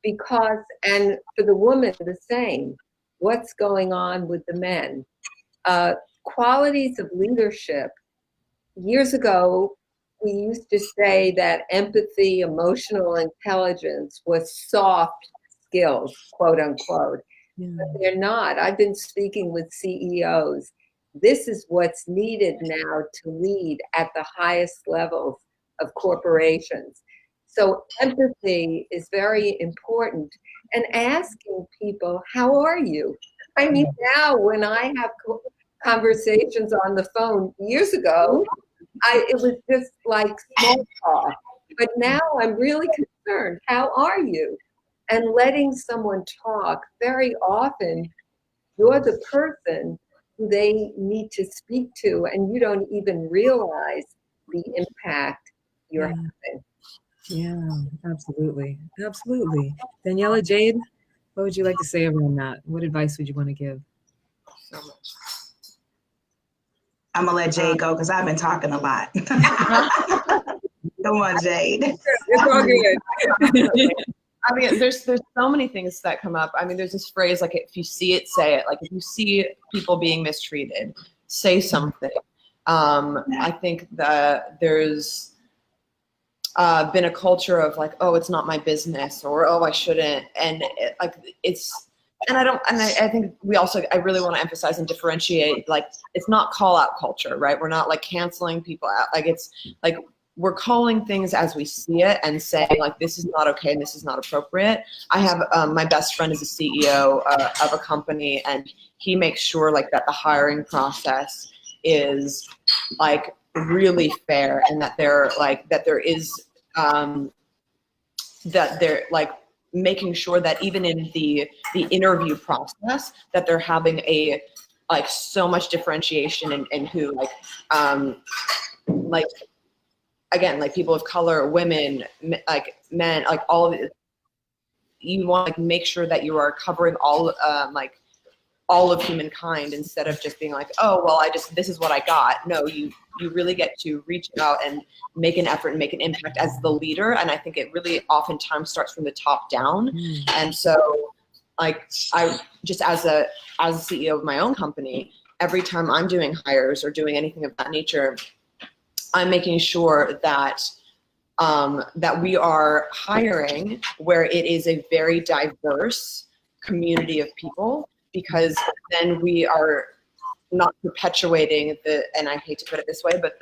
S2: Because, and for the woman, the same, what's going on with the men. Qualities of leadership. Years ago, we used to say that empathy, emotional intelligence was soft skills, quote unquote.
S1: Yeah.
S2: But they're not. I've been speaking with CEOs. This is what's needed now to lead at the highest levels of corporations. So empathy is very important. And asking people, how are you? I mean, now when I have conversations on the phone, years ago, it was just like small talk. But now I'm really concerned. How are you? And letting someone talk, very often, you're the person who they need to speak to, and you don't even realize the impact you're having.
S1: Yeah, absolutely. Absolutely. Daniela, Jade, what would you like to say around that? What advice would you want to give?
S4: So much.
S3: I'm gonna let Jade go because I've been talking a lot. Come on, Jade.
S1: It's all good.
S4: I mean, there's so many things that come up. I mean, there's this phrase, like, if you see it, say it. Like, if you see people being mistreated, say something. I think that there's been a culture of like, oh, it's not my business, or oh, I shouldn't, and I think I really want to emphasize and differentiate, like, it's not call out culture, right? We're not like canceling people out. Like, it's like we're calling things as we see it and saying like, this is not okay and this is not appropriate. I have my best friend is a CEO of a company, and he makes sure like that the hiring process is like really fair, and that there is that they're like making sure that even in the interview process that they're having a like so much differentiation in who like again, like people of color, women, like men, like all of it. You want to like make sure that you are covering all of humankind, instead of just being like, oh, well, this is what I got. No, you really get to reach out and make an effort and make an impact as the leader. And I think it really oftentimes starts from the top down. And so like, I just as a CEO of my own company, every time I'm doing hires or doing anything of that nature, I'm making sure that that we are hiring where it is a very diverse community of people, because then we are not perpetuating and I hate to put it this way, but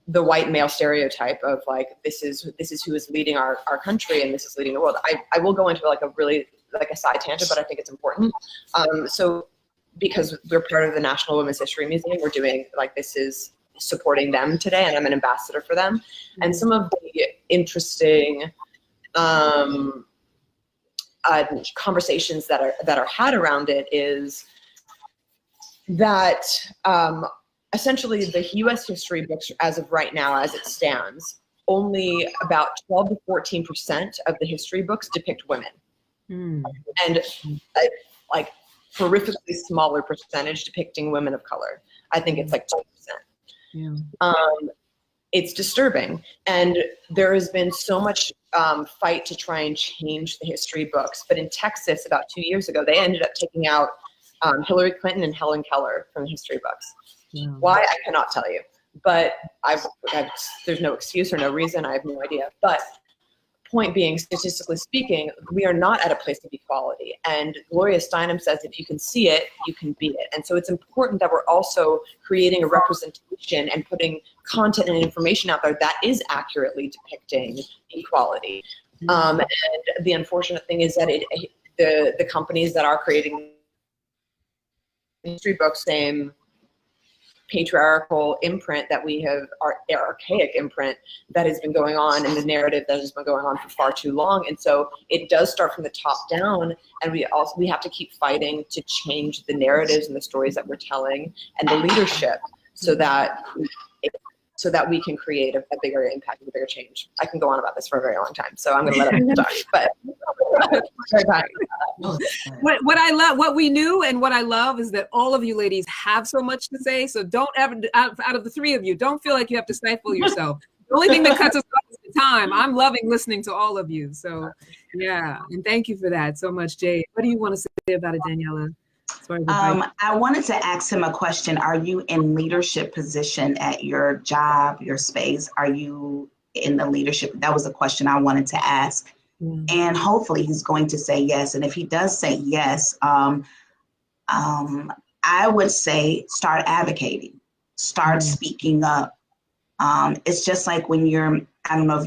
S4: the white male stereotype of like, this is who is leading our country and this is leading the world. I will go into like a really like a side tangent, but I think it's important. So because we're part of the National Women's History Museum, we're doing like, this is supporting them today, and I'm an ambassador for them. And some of the interesting conversations that are had around it is that essentially the U.S. history books, as of right now, as it stands, only about 12 to 14% of the history books depict women. And like horrifically smaller percentage depicting women of color. I think it's like 2%. Yeah. It's disturbing. And there has been so much fight to try and change the history books. But in Texas, about 2 years ago, they ended up taking out Hillary Clinton and Helen Keller from the history books. Yeah. Why, I cannot tell you. But there's no excuse or no reason. I have no idea. But point being, statistically speaking, we are not at a place of equality. And Gloria Steinem says, if you can see it, you can be it. And so it's important that we're also creating a representation and putting content and information out there that is accurately depicting equality. And the unfortunate thing is that the companies that are creating history books, same patriarchal imprint that we have, our archaic imprint that has been going on, and the narrative that has been going on for far too long. And so it does start from the top down, and we have to keep fighting to change the narratives and the stories that we're telling and the leadership so that we can create a bigger impact and a bigger change. I can go on about this for a very long time, so I'm going to let it talk. But
S1: what I love, what we knew, and what I love is that all of you ladies have so much to say. So don't ever, out of the three of you, don't feel like you have to stifle yourself. The only thing that cuts us off is the time. I'm loving listening to all of you. So yeah, and thank you for that so much, Jay. What do you want to say about it, Daniela?
S3: I wanted to ask him a question. Are you in leadership position at your job, your space? Are you in the leadership? That was a question I wanted to ask. And hopefully he's going to say yes. And if he does say yes, I would say start advocating, start speaking up. It's just like when you're, I don't know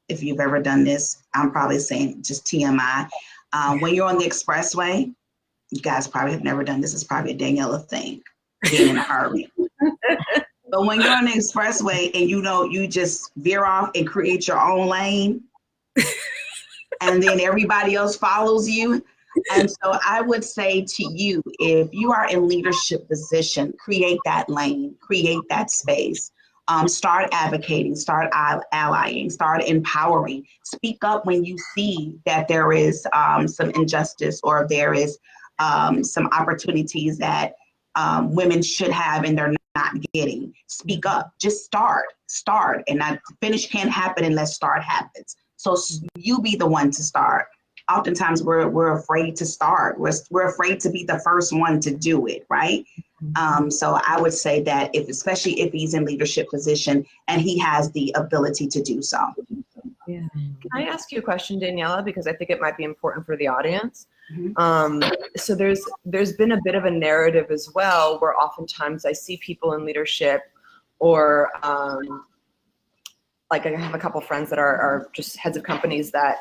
S3: if you've ever done this, I'm probably saying just TMI. When you're on the expressway, you guys probably have never done this. It's probably a Daniela thing, being in a hurry. But when you're on the expressway and you just veer off and create your own lane, and then everybody else follows you. And so I would say to you, if you are in leadership position, create that lane, create that space. Start advocating, start allying, start empowering. Speak up when you see that there is some injustice or there is some opportunities that women should have and they're not getting. Speak up, just start. And finish can't happen unless start happens. So you be the one to start. Oftentimes we're afraid to start. We're afraid to be the first one to do it, right? So I would say that especially if he's in leadership position and he has the ability to do so.
S4: Yeah. Can I ask you a question, Daniela? Because I think it might be important for the audience. So there's been a bit of a narrative as well, where oftentimes I see people in leadership or like I have a couple friends that are just heads of companies that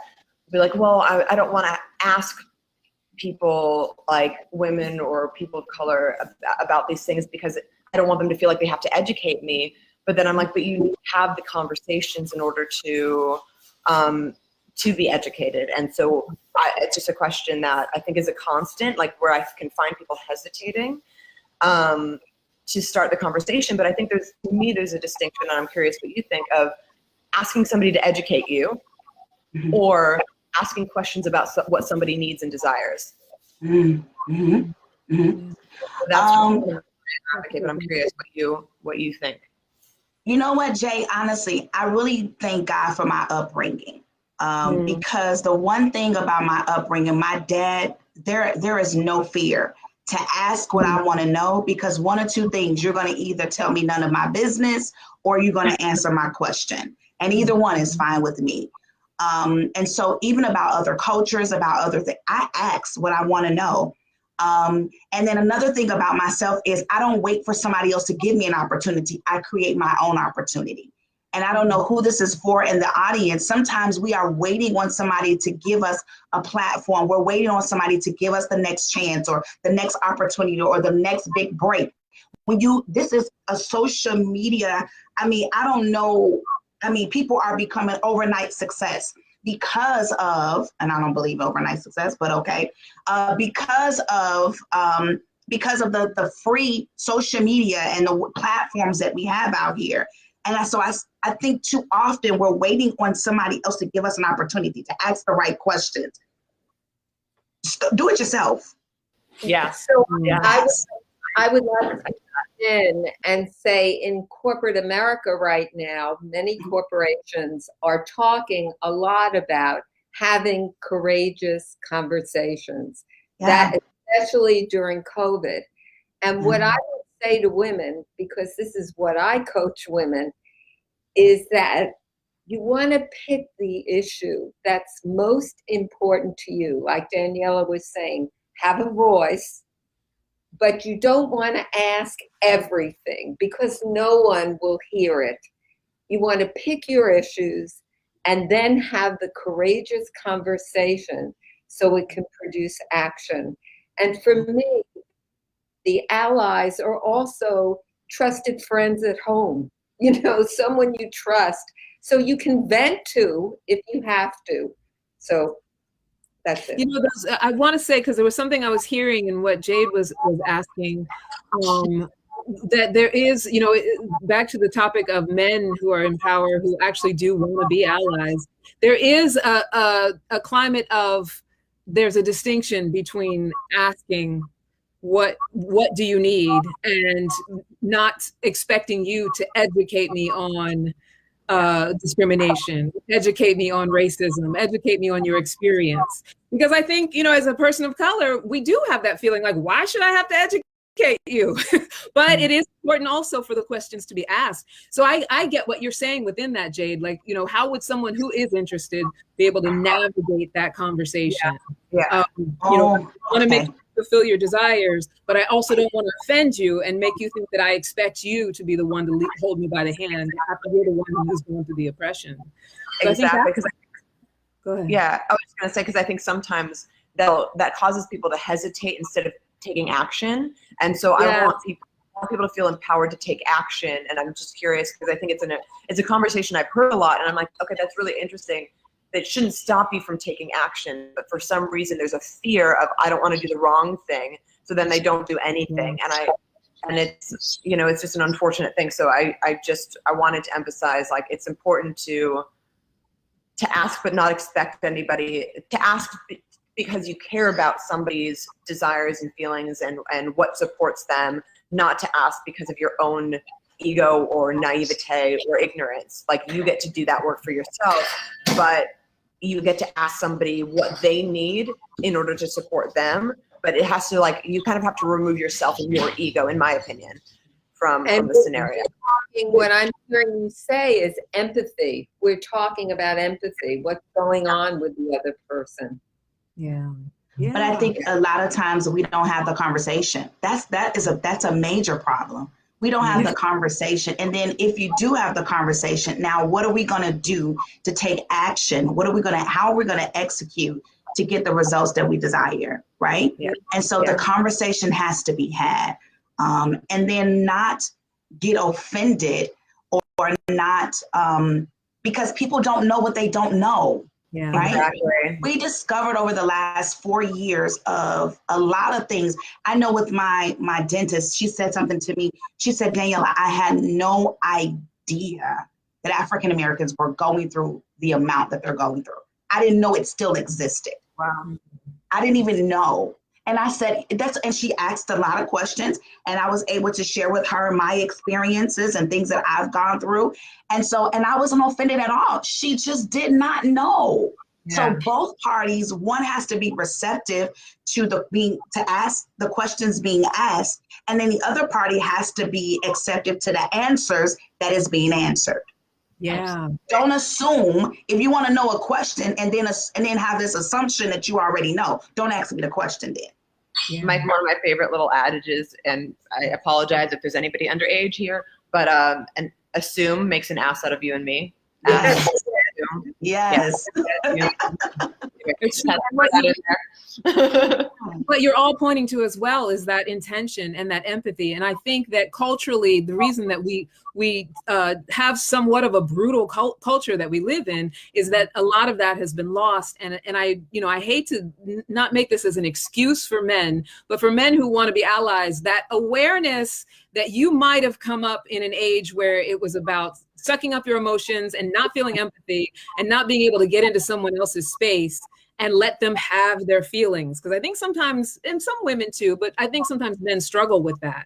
S4: be like, well, I don't want to ask people like women or people of color about these things because I don't want them to feel like they have to educate me. But then I'm like, but you need to have the conversations in order to be educated. And so it's just a question that I think is a constant, like where I can find people hesitating to start the conversation. But I think there's a distinction, and I'm curious what you think of asking somebody to educate you or asking questions about what somebody needs and desires. That's okay, but I'm curious what you think.
S3: You know what, Jay, honestly, I really thank God for my upbringing. Because the one thing about my upbringing, my dad, there is no fear to ask what I want to know, because one or two things, you're going to either tell me none of my business or you're going to answer my question. And either one is fine with me. And so even about other cultures, about other things, I ask what I want to know. And then another thing about myself is I don't wait for somebody else to give me an opportunity. I create my own opportunity. And I don't know who this is for in the audience. Sometimes we are waiting on somebody to give us a platform. We're waiting on somebody to give us the next chance or the next opportunity or the next big break. This is a social media. I mean, I don't know. I mean, people are becoming overnight success because of, and I don't believe overnight success, but okay, because of the free social media and the platforms that we have out here. And so I think too often we're waiting on somebody else to give us an opportunity to ask the right questions. Do it yourself.
S2: Yeah. So I would like to come in and say in corporate America right now, many corporations are talking a lot about having courageous conversations, that especially during COVID. And what I would say to women, because this is what I coach women, is that you want to pick the issue that's most important to you. Like Daniela was saying, have a voice, but you don't want to ask everything because no one will hear it. You want to pick your issues and then have the courageous conversation so it can produce action. And for me, the allies are also trusted friends at home, someone you trust, so you can vent to if you have to. So that's it.
S1: I want to say, because there was something I was hearing in what Jade was asking, that there is, back to the topic of men who are in power, who actually do want to be allies. There is a climate of, there's a distinction between asking, what do you need, and not expecting you to educate me on discrimination, educate me on racism, educate me on your experience. Because I think, as a person of color, we do have that feeling like, why should I have to educate you? But it is important also for the questions to be asked. So I get what you're saying within that, Jade. Like, how would someone who is interested be able to navigate that conversation?
S3: Yeah.
S1: I want to make you fulfill your desires, but I also don't want to offend you and make you think that I expect you to be the one to hold me by the hand after you're the one who's going through the oppression. So
S4: exactly.
S1: Go ahead.
S4: Yeah, I was going to say, because I think sometimes that causes people to hesitate instead of taking action. And so I want people to feel empowered to take action. And I'm just curious, because I think it's a conversation I've heard a lot, and I'm like, okay, that's really interesting. That shouldn't stop you from taking action, but for some reason there's a fear of, I don't want to do the wrong thing, so then they don't do anything. And it's it's just an unfortunate thing. So I wanted to emphasize, like, it's important to ask, but not expect anybody to ask, because you care about somebody's desires and feelings and what supports them, not to ask because of your own ego or naivete or ignorance. Like, you get to do that work for yourself, but you get to ask somebody what they need in order to support them. But it has to, like, you kind of have to remove yourself and your ego, in my opinion, from the scenario.
S2: What I'm hearing you say is empathy. We're talking about empathy. What's going on with the other person?
S1: Yeah.
S3: But I think a lot of times we don't have the conversation. That's a major problem. We don't have the conversation. And then if you do have the conversation, now what are we going to do to take action? How are we going to execute to get the results that we desire, right? Yeah. And so the conversation has to be had. And then not get offended or not, because people don't know what they don't know.
S1: Yeah,
S3: right.
S4: Exactly.
S3: We discovered over the last 4 years of a lot of things. I know with my dentist, she said something to me. She said, Daniela, I had no idea that African Americans were going through the amount that they're going through. I didn't know it still existed.
S1: Wow.
S3: I didn't even know. And I said, and she asked a lot of questions, and I was able to share with her my experiences and things that I've gone through. And I wasn't offended at all. She just did not know. Yeah. So both parties, one has to be receptive to ask the questions being asked. And then the other party has to be acceptive to the answers that is being answered.
S1: Yeah.
S3: Don't assume if you want to know a question and then have this assumption that you already know. Don't ask me the question then.
S1: Yeah.
S4: One of my favorite little adages, and I apologize if there's anybody underage here, but and assume makes an ass out of you and me.
S3: Yes. Yes.
S1: It's true. What you're all pointing to as well is that intention and that empathy. And I think that culturally, the reason that we have somewhat of a brutal culture that we live in is that a lot of that has been lost. And I hate to not make this as an excuse for men, but for men who want to be allies, that awareness that you might have come up in an age where it was about sucking up your emotions and not feeling empathy and not being able to get into someone else's space and let them have their feelings. Because I think sometimes, and some women too, but I think sometimes men struggle with that.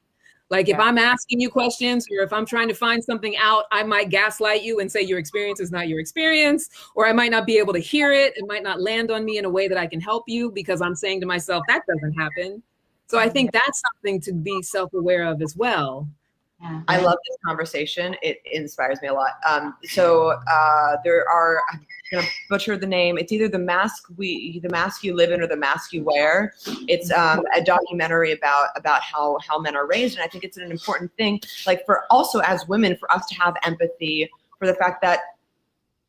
S1: Like if I'm asking you questions or if I'm trying to find something out, I might gaslight you and say your experience is not your experience, or I might not be able to hear it. It might not land on me in a way that I can help you because I'm saying to myself, that doesn't happen. So I think that's something to be self-aware of as well.
S4: I love this conversation. It inspires me a lot. There are, I'm gonna butcher the name. It's either the mask you live in or the mask you wear. It's a documentary about how men are raised, and I think it's an important thing. Like for also as women, for us to have empathy for the fact that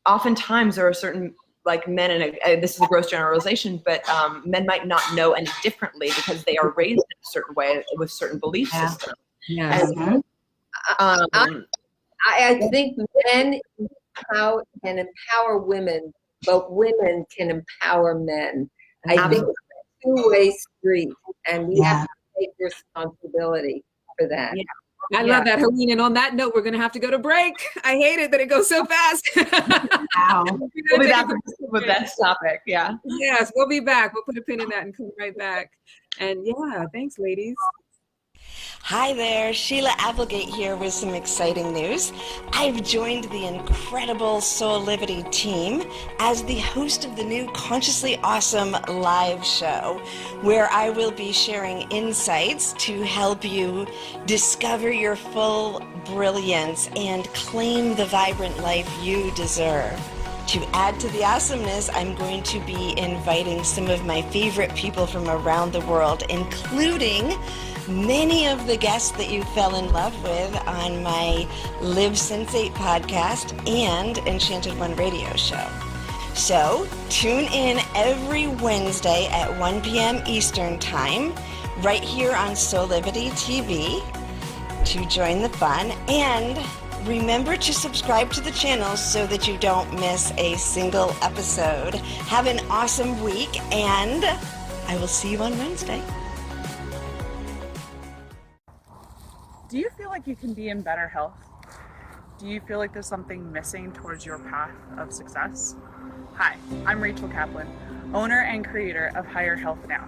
S4: oftentimes there are certain like men, and this is a gross generalization, but men might not know any differently because they are raised in a certain way with certain belief systems.
S1: Yes.
S2: I think men can empower women, but women can empower men. I think it's a two-way street, and we have to take responsibility for that.
S1: Yeah. I love that, Helene. And on that note, we're going to have to go to break. I hate it that it goes so fast.
S4: We'll be back with the best topic. Yeah.
S1: Yes, we'll be back. We'll put a pin in that and come right back. And yeah, thanks, ladies.
S9: Hi there, Sheila Applegate here with some exciting news. I've joined the incredible Soulivity team as the host of the new Consciously Awesome live show, where I will be sharing insights to help you discover your full brilliance and claim the vibrant life you deserve. To add to the awesomeness, I'm going to be inviting some of my favorite people from around the world, including many of the guests that you fell in love with on my Live Sensate podcast and Enchanted One radio show. So tune in every Wednesday at 1 p.m. Eastern Time, right here on Soulivity TV, to join the fun. And remember to subscribe to the channel so that you don't miss a single episode. Have an awesome week, and I will see you on Wednesday.
S10: Do you feel like you can be in better health? Do you feel like there's something missing towards your path of success? Hi, I'm Rachel Kaplan, owner and creator of Higher Health Now.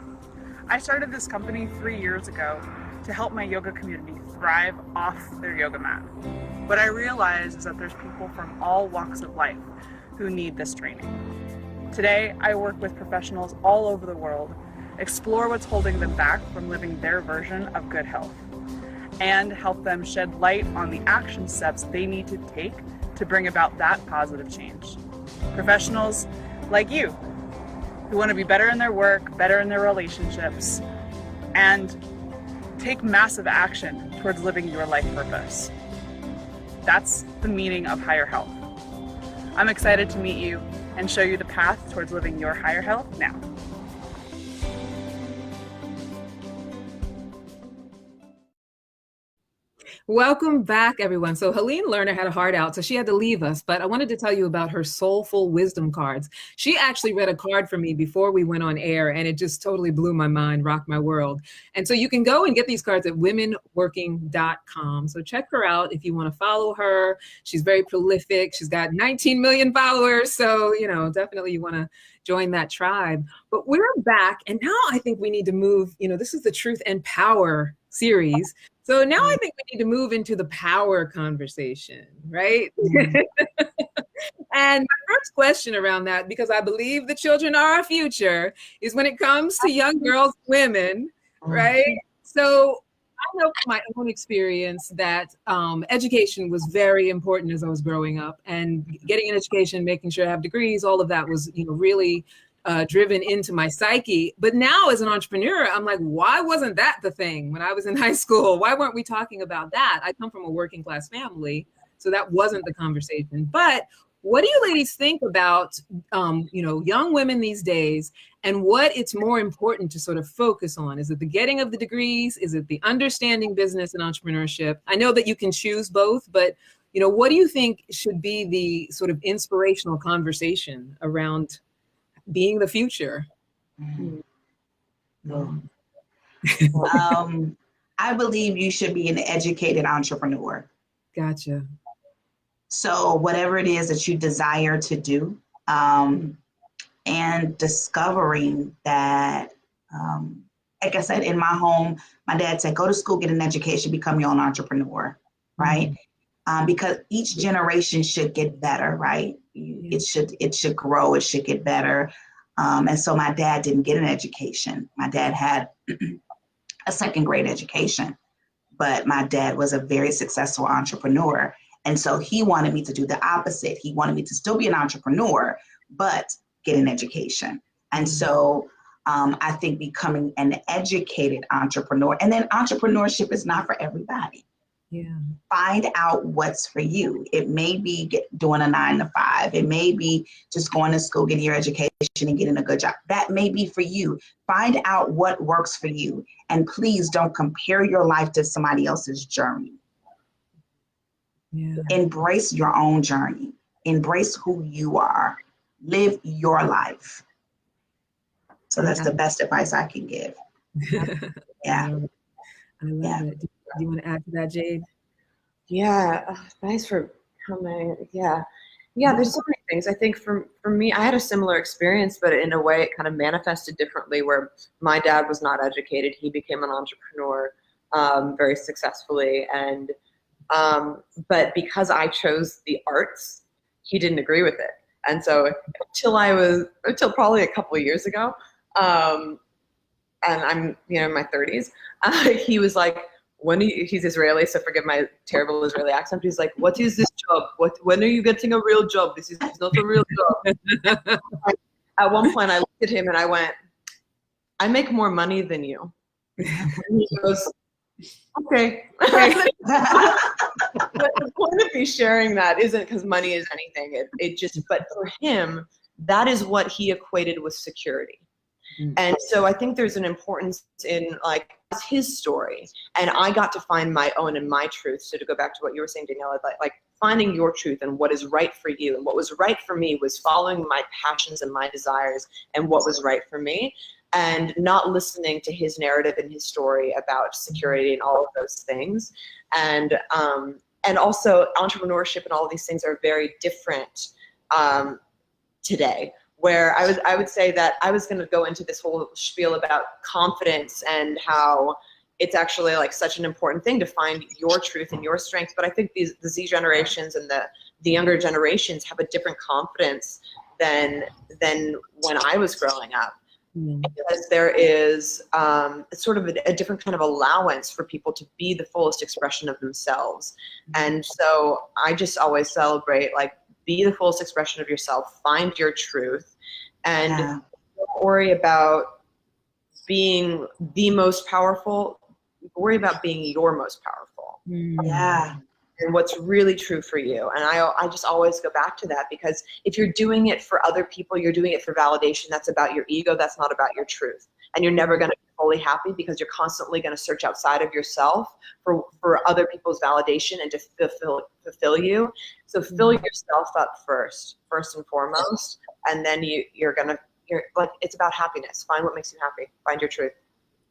S10: I started this company 3 years ago to help my yoga community thrive off their yoga mat. What I realized is that there's people from all walks of life who need this training. Today, I work with professionals all over the world, explore what's holding them back from living their version of good health, and help them shed light on the action steps they need to take to bring about that positive change. Professionals like you, who want to be better in their work, better in their relationships, and take massive action towards living your life purpose. That's the meaning of higher health. I'm excited to meet you and show you the path towards living your higher health now.
S1: Welcome back, everyone. So Helene Lerner had a heart out, so she had to leave us, but I wanted to tell you about her soulful wisdom cards. She actually read a card for me before we went on air, and it just totally blew my mind, rocked my world. And so you can go and get these cards at womenworking.com. So check her out if you want to follow her. She's very prolific. She's got 19 million followers. So, definitely you want to join that tribe. But we're back, and now I think we need to move, this is the Truth and Power series. So now I think we need to move into the power conversation, right? And my first question around that, because I believe the children are our future, is when it comes to young girls, women, right? So I know from my own experience that education was very important as I was growing up, and getting an education, making sure I have degrees, all of that was, really driven into my psyche. But now as an entrepreneur, I'm like, why wasn't that the thing when I was in high school? Why weren't we talking about that? I come from a working class family, so that wasn't the conversation. But what do you ladies think about, young women these days, and what it's more important to sort of focus on? Is it the getting of the degrees? Is it the understanding business and entrepreneurship? I know that you can choose both, but what do you think should be the sort of inspirational conversation around being the future?
S3: I believe you should be an educated entrepreneur.
S1: Gotcha.
S3: So whatever it is that you desire to do, and discovering that, like I said, in my home, my dad said, go to school, get an education, become your own entrepreneur, right? Because each generation should get better, right? It should grow, it should get better. And so my dad didn't get an education. My dad had a second grade education, but my dad was a very successful entrepreneur. And so he wanted me to do the opposite. He wanted me to still be an entrepreneur, but get an education. And so I think becoming an educated entrepreneur, and then entrepreneurship is not for everybody.
S1: Yeah.
S3: Find out what's for you. It may be doing a 9-to-5. It may be just going to school, getting your education and getting a good job. That may be for you. Find out what works for you. And please don't compare your life to somebody else's journey.
S1: Yeah.
S3: Embrace your own journey. Embrace who you are. Live your life. So that's the best advice I can give. Yeah.
S1: I love it. Do you want to add to that, Jade?
S4: Yeah. Thanks for coming. Yeah. There's so many things. I think for me, I had a similar experience, but in a way it kind of manifested differently, where my dad was not educated. He became an entrepreneur very successfully. And but because I chose the arts, he didn't agree with it. And so until probably a couple of years ago, and I'm in my 30s, he was like, he's Israeli, so forgive my terrible Israeli accent. He's like, what is this job? When are you getting a real job? This is not a real job. At one point I looked at him and I went, I make more money than you. And he goes, okay. But the point of me sharing that isn't because money is anything. But for him, that is what he equated with security. And so I think there's an importance in his story, and I got to find my own and my truth. So to go back to what you were saying, Daniela, like finding your truth and what is right for you. And what was right for me was following my passions and my desires and what was right for me, and not listening to his narrative and his story about security and all of those things. And also entrepreneurship and all of these things are very different today. Where I would say that I was going to go into this whole spiel about confidence and how it's actually such an important thing to find your truth and your strength. But I think the Z generations and the younger generations have a different confidence than when I was growing up. Because there is sort of a different kind of allowance for people to be the fullest expression of themselves. And so I just always celebrate be the fullest expression of yourself, find your truth, and don't worry about being the most powerful. Worry about being your most powerful.
S3: Yeah.
S4: And what's really true for you. And I just always go back to that, because if you're doing it for other people, you're doing it for validation. That's about your ego. That's not about your truth. And you're never going to be fully happy, because you're constantly going to search outside of yourself for other people's validation and to fulfill you. So fill yourself up first and foremost. And then you're it's about happiness. Find what makes you happy. Find your truth.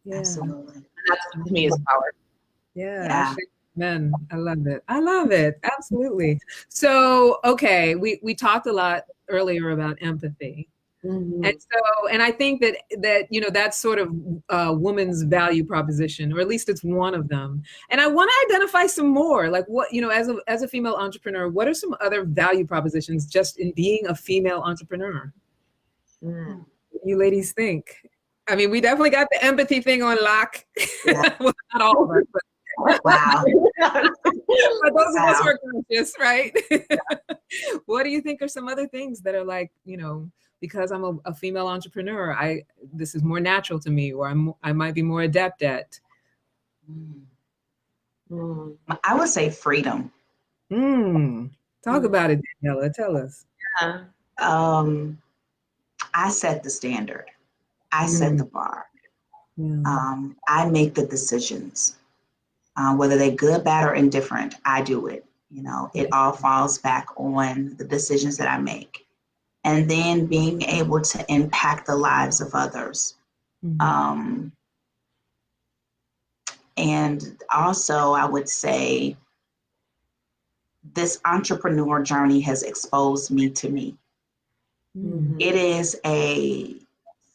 S1: Yeah.
S3: Absolutely.
S4: And that to me is power.
S1: Yeah. Man, I love it. I love it. Absolutely. So, okay, we talked a lot earlier about empathy. And I think that that's sort of a woman's value proposition, or at least it's one of them. And I want to identify some more, what, as a female entrepreneur, what are some other value propositions just in being a female entrepreneur? What do you ladies think? I mean, we definitely got the empathy thing on lock.
S3: Yeah.
S1: Well, not all of us, but
S3: Wow.
S1: but those of us who are conscious, right? What do you think are some other things that are like, because I'm a female entrepreneur, this is more natural to me, or I might be more adept at?
S3: I would say freedom.
S1: Talk about it, Daniela. Tell us.
S4: Yeah.
S3: I set the standard. I set the bar. I make the decisions. Whether they're good, bad, or indifferent, I do it. It all falls back on the decisions that I make. And then being able to impact the lives of others. And also, I would say this entrepreneur journey has exposed me to me. It is a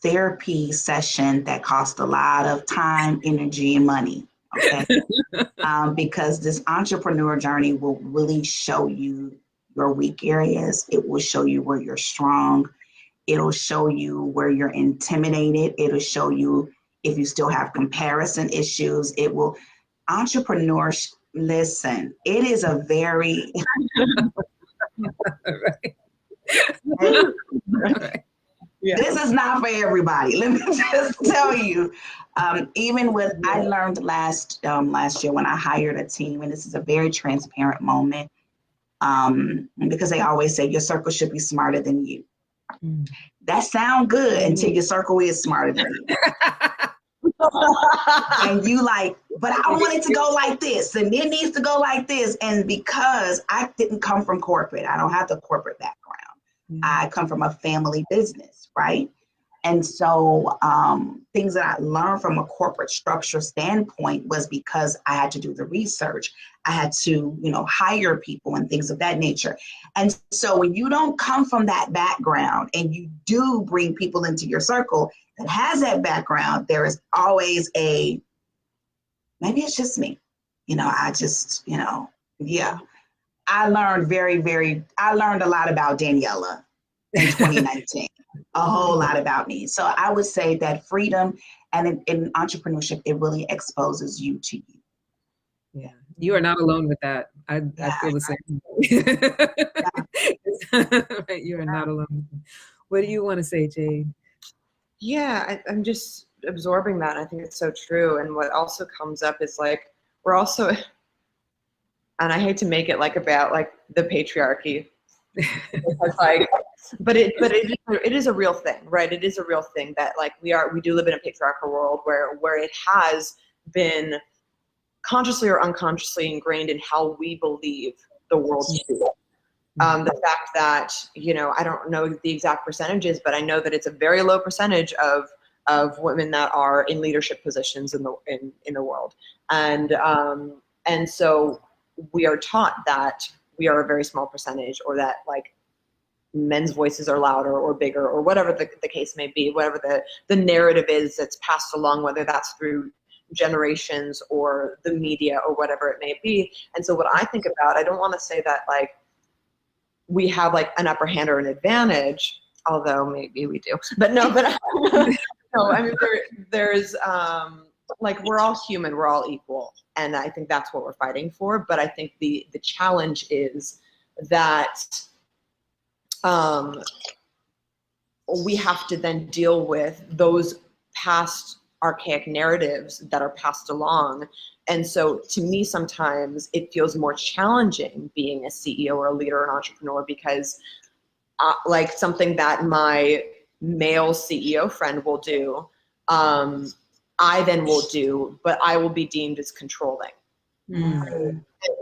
S3: therapy session that costs a lot of time, energy, and money. Okay. Because this entrepreneur journey will really show you your weak areas. It will show you where you're strong. It'll show you where you're intimidated. It'll show you if you still have comparison issues. It will, entrepreneurs, listen, it is a very, This is not for everybody. Let me just tell you. Even with, I learned last year when I hired a team, and this is a very transparent moment, because they always say your circle should be smarter than you. That sounds good until your circle is smarter than you. And you like, but I want it to go like this, and it needs to go like this. And because I didn't come from corporate, I don't have the corporate background. I come from a family business, right? And so things that I learned from a corporate structure standpoint was because I had to do the research. I had to, hire people and things of that nature. And so when you don't come from that background and you do bring people into your circle that has that background, there is always maybe it's just me. I learned I learned a lot about Daniela in 2019. A whole lot about me. So I would say that freedom and in entrepreneurship, it really exposes you to you.
S1: Yeah, you are not alone with that. I feel the same. Right, you are not alone. What do you want to say, Jade?
S4: Yeah, I'm just absorbing that. I think it's so true. And what also comes up is like, we're also, and I hate to make it like about like the patriarchy, because like, but it is a real thing, right? It is a real thing that like we do live in a patriarchal world where it has been consciously or unconsciously ingrained in how we believe the world should be. The fact that, I don't know the exact percentages, but I know that it's a very low percentage of women that are in leadership positions in the world. And so we are taught that we are a very small percentage, or that like men's voices are louder or bigger, or whatever the case may be, whatever the narrative is that's passed along, whether that's through generations or the media or whatever it may be. And so what I think about, I don't want to say that like we have like an upper hand or an advantage, although maybe we do, but no, I mean, there's like, we're all human, we're all equal. And I think that's what we're fighting for. But I think the challenge is that we have to then deal with those past archaic narratives that are passed along. And so to me, sometimes it feels more challenging being a CEO or a leader or an entrepreneur, because like something that my male CEO friend will do, I then will do, but I will be deemed as controlling.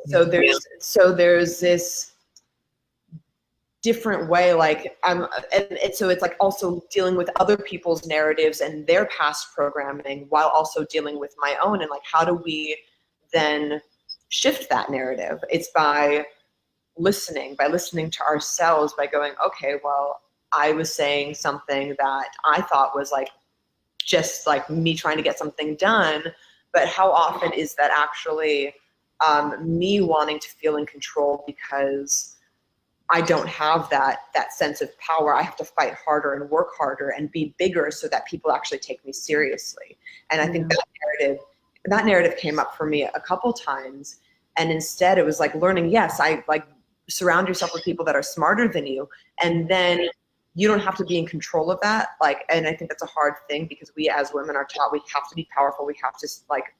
S4: So there's this different way, like and so it's like also dealing with other people's narratives and their past programming while also dealing with my own. And like, how do we then shift that narrative? It's by listening to ourselves, by going, okay, well, I was saying something that I thought was like just like me trying to get something done, but how often is that actually me wanting to feel in control because I don't have that sense of power. I have to fight harder and work harder and be bigger so that people actually take me seriously. And I think that narrative came up for me a couple times. And instead it was like learning, yes, I like surround yourself with people that are smarter than you. And then you don't have to be in control of that. Like, and I think that's a hard thing because we as women are taught we have to be powerful. We have to like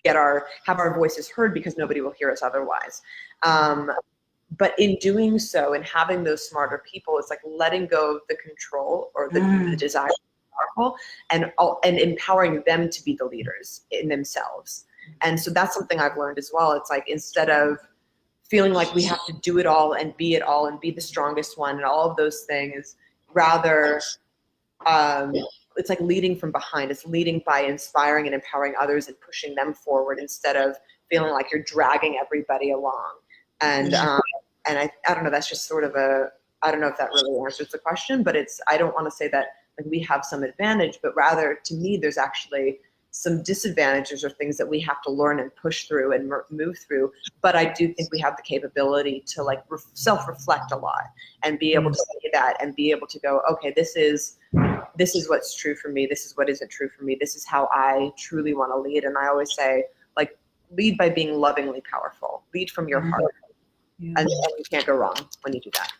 S4: have our voices heard because nobody will hear us otherwise. But in doing so and having those smarter people, it's like letting go of the control or the desire to be powerful and empowering them to be the leaders in themselves. And so that's something I've learned as well. It's like instead of feeling like we have to do it all and be the strongest one and all of those things, rather it's like leading from behind. It's leading by inspiring and empowering others and pushing them forward instead of feeling like you're dragging everybody along. And I don't know, that's just sort of I don't know if that really answers the question, but I don't want to say that like we have some advantage, but rather to me, there's actually some disadvantages or things that we have to learn and push through and move through. But I do think we have the capability to like self-reflect a lot and be able to say that and be able to go, okay, this is what's true for me. This is what isn't true for me. This is how I truly want to lead. And I always say, like, lead by being lovingly powerful. Lead from your heart. Yeah. And you can't go wrong when you do that.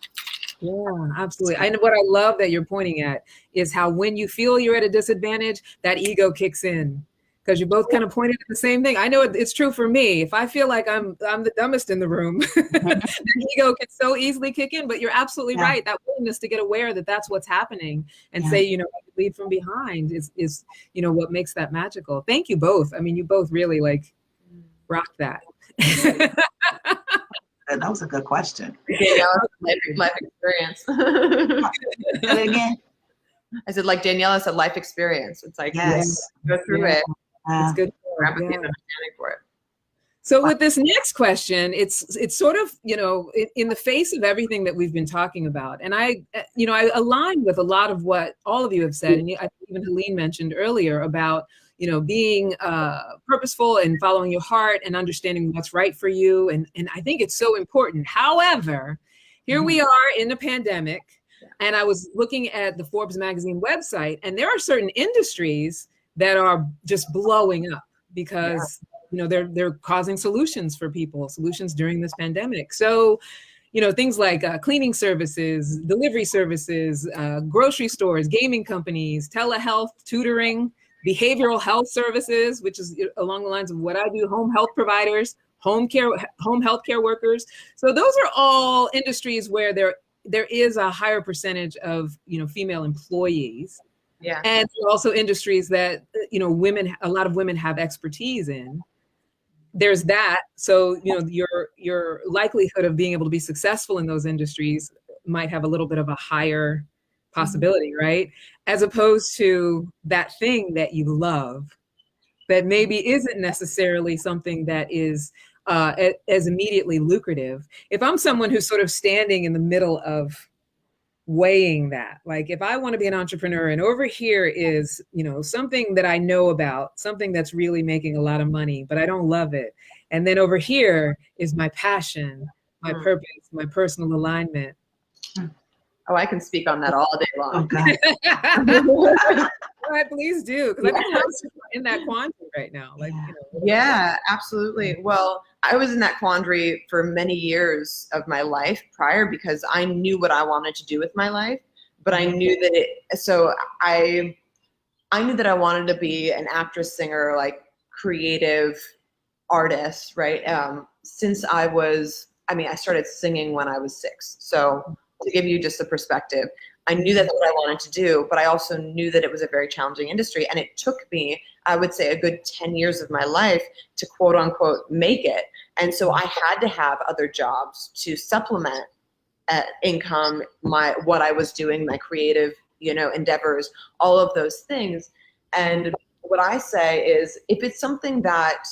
S1: Yeah, absolutely. And what I love that you're pointing at is how when you feel you're at a disadvantage, that ego kicks in, because you both kind of pointed at the same thing. I know it's true for me. If I feel like I'm the dumbest in the room, the ego can so easily kick in. But you're absolutely right. That willingness to get aware that that's what's happening and say, you know, lead from behind is you know, what makes that magical. Thank you both. I mean, you both really like rock that.
S3: That was a good question.
S4: Life experience.
S3: Again,
S4: I said, like Daniela said, life experience. It's like,
S3: yes,
S4: go through it.
S1: It's good.
S4: Empathy and understanding for it.
S1: So with this next question, it's sort of, you know, in the face of everything that we've been talking about, and I align with a lot of what all of you have said, and I think even Helene mentioned earlier about, you know, being purposeful and following your heart and understanding what's right for you. And I think it's so important. However, here we are in the pandemic, and I was looking at the Forbes magazine website, and there are certain industries that are just blowing up because, you know, they're causing solutions during this pandemic. So, you know, things like cleaning services, delivery services, grocery stores, gaming companies, telehealth, tutoring, behavioral health services, which is along the lines of what I do, home health providers, home health care workers. So those are all industries where there is a higher percentage of, you know, female employees.
S4: Yeah.
S1: And also industries that, you know, a lot of women have expertise in. There's that. So, you know, your likelihood of being able to be successful in those industries might have a little bit of a higher possibility, right? As opposed to that thing that you love that maybe isn't necessarily something that is as immediately lucrative. If I'm someone who's sort of standing in the middle of weighing that, like if I want to be an entrepreneur and over here is, you know, something that I know about, something that's really making a lot of money, but I don't love it. And then over here is my passion, my purpose, my personal alignment.
S4: Oh, I can speak on that all day long.
S1: Right, please do, because I think I'm in that quandary right now. Like, you know,
S4: yeah, absolutely. Well, I was in that quandary for many years of my life prior because I knew what I wanted to do with my life, but I knew that I knew that I wanted to be an actress, singer, like creative artist, right? Since I started singing when I was 6. So to give you just a perspective, I knew that's what I wanted to do, but I also knew that it was a very challenging industry. And it took me, I would say, a good 10 years of my life to quote unquote make it. And so I had to have other jobs to supplement income, what I was doing, my creative, you know, endeavors, all of those things. And what I say is, if it's something that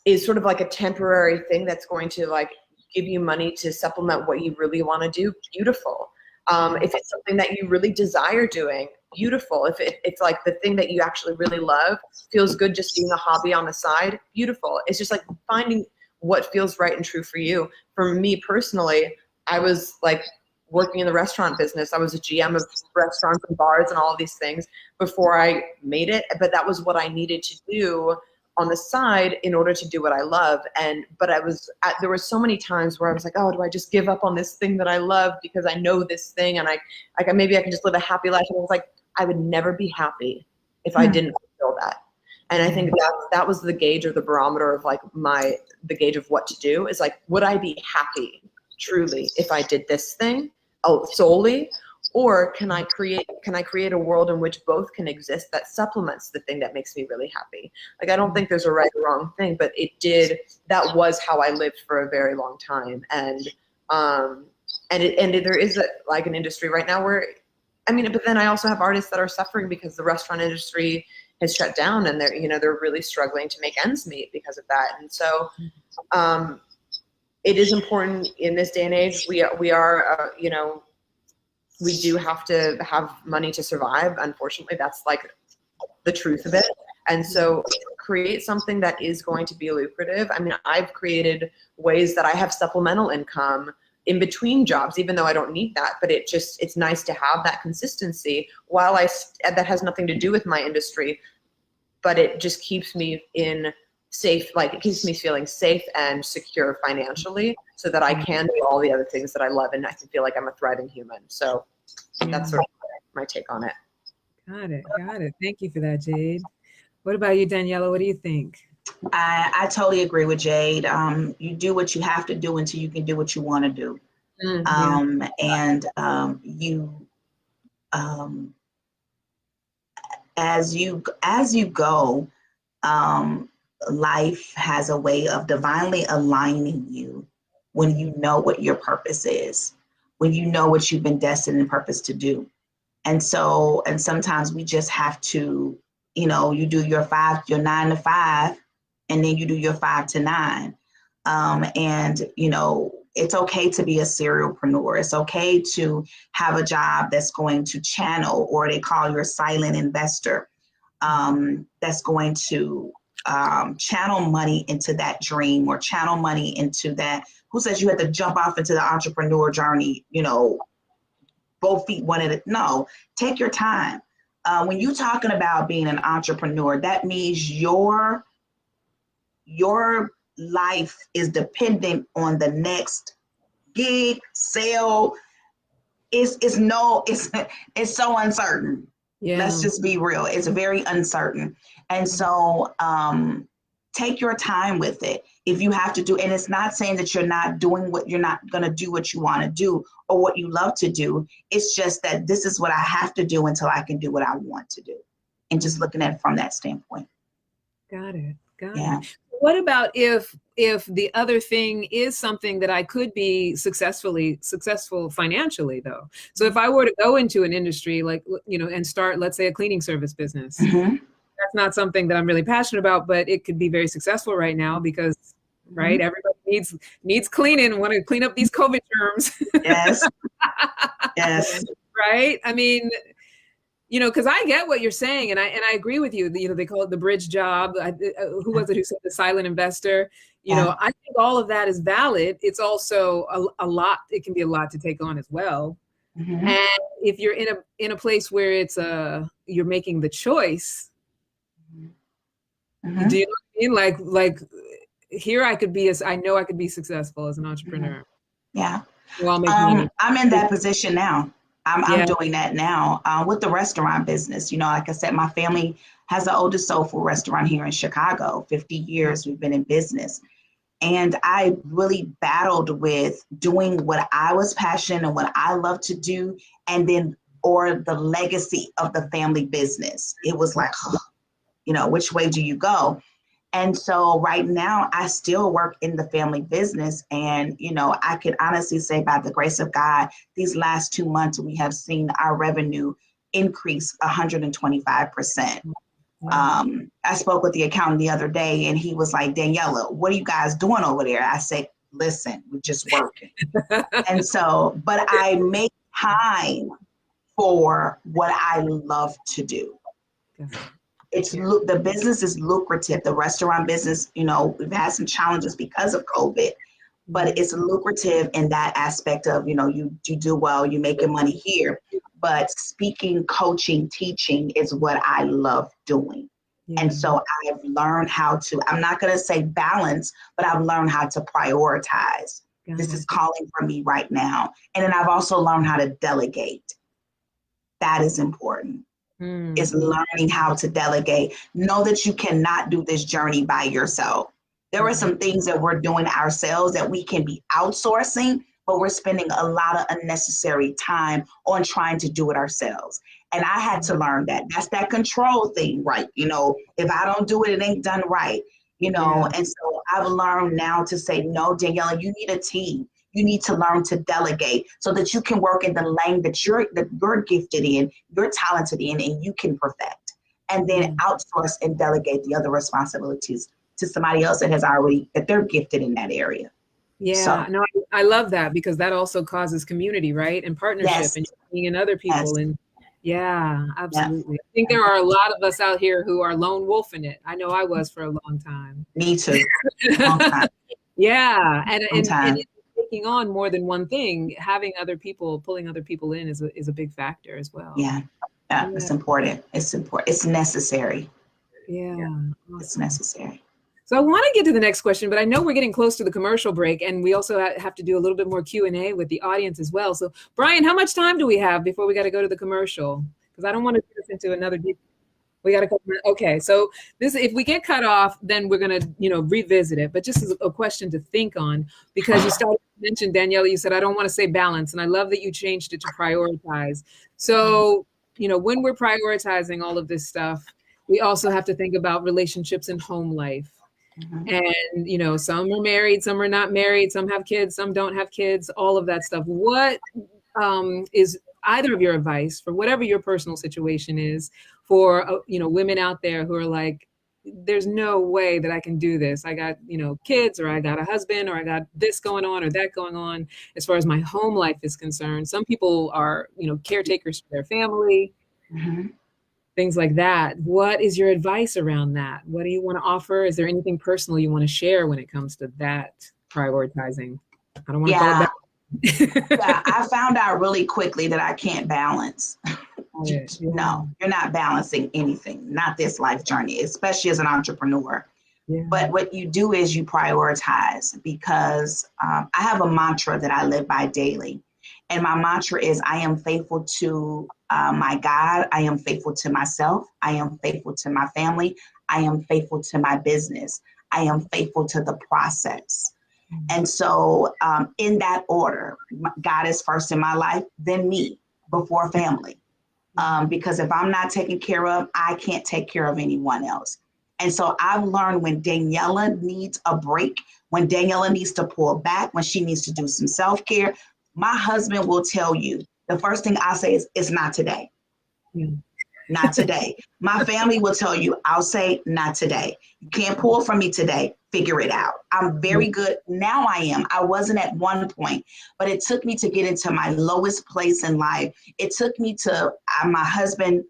S4: is sort of like a temporary thing that's going to like give you money to supplement what you really want to do, beautiful. If it's something that you really desire doing, beautiful. If it's like the thing that you actually really love, feels good just being a hobby on the side, beautiful. It's just like finding what feels right and true for you. For me personally, I was like working in the restaurant business. I was a GM of restaurants and bars and all of these things before I made it. But that was what I needed to do on the side in order to do what I love. But there were so many times where I was like, oh, do I just give up on this thing that I love because I know this thing and maybe I can just live a happy life. And I was like, I would never be happy if I didn't fulfill that. And I think that was the gauge or the barometer of like the gauge of what to do is like, would I be happy truly if I did this thing solely, or can I create a world in which both can exist that supplements the thing that makes me really happy? Like, I don't think there's a right or wrong thing, but that was how I lived for a very long time. And there is an industry right now where, but then I also have artists that are suffering because the restaurant industry has shut down and they're really struggling to make ends meet because of that. And so, it is important in this day and age. We do have to have money to survive. Unfortunately, that's like the truth of it. And so create something that is going to be lucrative. I've created ways that I have supplemental income in between jobs, even though I don't need that, but it's nice to have that consistency while that has nothing to do with my industry, but it just keeps me it keeps me feeling safe and secure financially so that I can do all the other things that I love and I can feel like I'm a thriving human. So that's sort of my take on it.
S1: Got it. Thank you for that, Jade. What about you, Daniela? What do you think?
S3: I totally agree with Jade. You do what you have to do until you can do what you want to do. As you go, life has a way of divinely aligning you when you know what your purpose is, when you know what you've been destined and purposed to do. And sometimes we just have to, you do your 9 to 5, and then you do your 5 to 9. It's okay to be a serialpreneur. It's okay to have a job that's going to channel, or they call you a silent investor, that's going to channel money into that dream or channel money into that. Who says you have to jump off into the entrepreneur journey, both feet one at a, no, take your time. When you're talking about being an entrepreneur, that means your life is dependent on the next gig, sale. It's so uncertain. Yeah. Let's just be real. It's very uncertain. And so take your time with it. If you have to do, and it's not saying that you're not going to do what you want to do or what you love to do. It's just that this is what I have to do until I can do what I want to do. And just looking at it from that standpoint.
S1: Got it. What about if the other thing is something that I could be successful financially though? So if I were to go into an industry and start, let's say, a cleaning service business, that's not something that I'm really passionate about, but it could be very successful right now because, right, everybody needs cleaning, want to clean up these COVID germs. Yes. Yes. Right. Because I get what you're saying, and I agree with you. They call it the bridge job. Who was it who said the silent investor? I think all of that is valid. It's also a lot. It can be a lot to take on as well. And if you're in a place where it's you're making the choice, do you know what I mean? Like here I know I could be successful as an entrepreneur.
S3: Yeah.
S1: Well,
S3: I'm in that position now. I'm doing that now with the restaurant business. Like I said, my family has the oldest soul food restaurant here in Chicago. 50 years we've been in business. And I really battled with doing what I was passionate and what I love to do, or the legacy of the family business. It was like, which way do you go? And so right now I still work in the family business. And, I can honestly say by the grace of God, these last 2 months, we have seen our revenue increase 125%. I spoke with the accountant the other day and he was like, Daniela, what are you guys doing over there? I said, listen, we're just working. And so, but I make time for what I love to do. The business is lucrative. The restaurant business, we've had some challenges because of COVID, but it's lucrative in that aspect of, you do well, you make your money here, but speaking, coaching, teaching is what I love doing. And so I've learned how to, I'm not going to say balance, but I've learned how to prioritize. This is calling for me right now. And then I've also learned how to delegate. That is important. Is learning how to delegate. Know that you cannot do this journey by yourself. There are some things that we're doing ourselves that we can be outsourcing, but we're spending a lot of unnecessary time on trying to do it ourselves. And I had to learn that. That's that control thing, right? If I don't do it, it ain't done right. And so I've learned now to say, no, Daniela, you need a team. You need to learn to delegate so that you can work in the lane that you're gifted in, you're talented in, and you can perfect. And then outsource and delegate the other responsibilities to somebody else that they're gifted in that area.
S1: Yeah, no, I love that, because that also causes community, right? And partnership and bringing in other people. And yeah, absolutely. I think there are a lot of us out here who are lone wolf in it. I know I was for a long time.
S3: Me too. Long time.
S1: Yeah. And taking on more than one thing, having other people, pulling other people in is a big factor as well.
S3: Yeah. It's important. It's important. It's necessary.
S1: Yeah.
S3: Awesome. It's necessary.
S1: So I want to get to the next question, but I know we're getting close to the commercial break, and we also have to do a little bit more Q&A with the audience as well. So Brian, how much time do we have before we got to go to the commercial? Because I don't want to get us into another deep. We got to go. Okay, so if we get cut off, then we're going to revisit it. But just as a question to think on, because you started to mention, Daniela, you said I don't want to say balance, and I love that you changed it to prioritize. So when we're prioritizing all of this stuff, we also have to think about relationships and home life. And, some are married, some are not married, some have kids, some don't have kids, all of that stuff. What is either of your advice for whatever your personal situation is for, women out there who are like, there's no way that I can do this. I got, kids, or I got a husband, or I got this going on or that going on as far as my home life is concerned. Some people are, caretakers for their family. Things like that. What is your advice around that? What do you want to offer? Is there anything personal you want to share when it comes to that prioritizing? I don't want to call it that.
S3: I found out really quickly that I can't balance. No, you're not balancing anything, not this life journey, especially as an entrepreneur. But what you do is you prioritize, because I have a mantra that I live by daily. And my mantra is, I am faithful to my God. I am faithful to myself. I am faithful to my family. I am faithful to my business. I am faithful to the process. And so in that order, God is first in my life, then me, before family. Because if I'm not taken care of, I can't take care of anyone else. And so I've learned when Daniela needs a break, when Daniela needs to pull back, when she needs to do some self-care, my husband will tell you, the first thing I say is, it's not today. Not today. My family will tell you, I'll say, not today. You can't pull from me today. Figure it out. I'm very good. Now I am. I wasn't at one point, but it took me to get into my lowest place in life. It took me to, my husband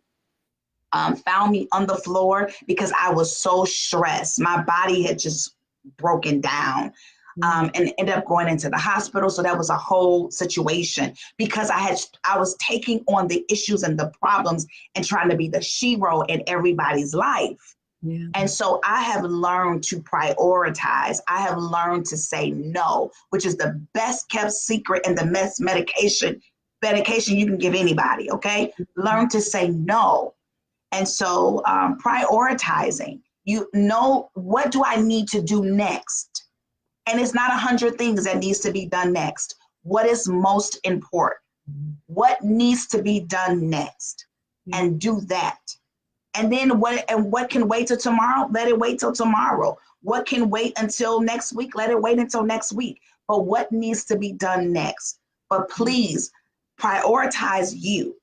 S3: found me on the floor because I was so stressed. My body had just broken down. And ended up going into the hospital. So that was a whole situation, because I was taking on the issues and the problems and trying to be the shero in everybody's life. And so I have learned to prioritize. I have learned to say no, which is the best kept secret and the best medication you can give anybody. Okay. Learn to say no. And so prioritizing, what do I need to do next? And it's not 100 things that needs to be done next. What is most important? What needs to be done next? And do that. And then what can wait till tomorrow? Let it wait till tomorrow. What can wait until next week? Let it wait until next week. But what needs to be done next? But please prioritize you.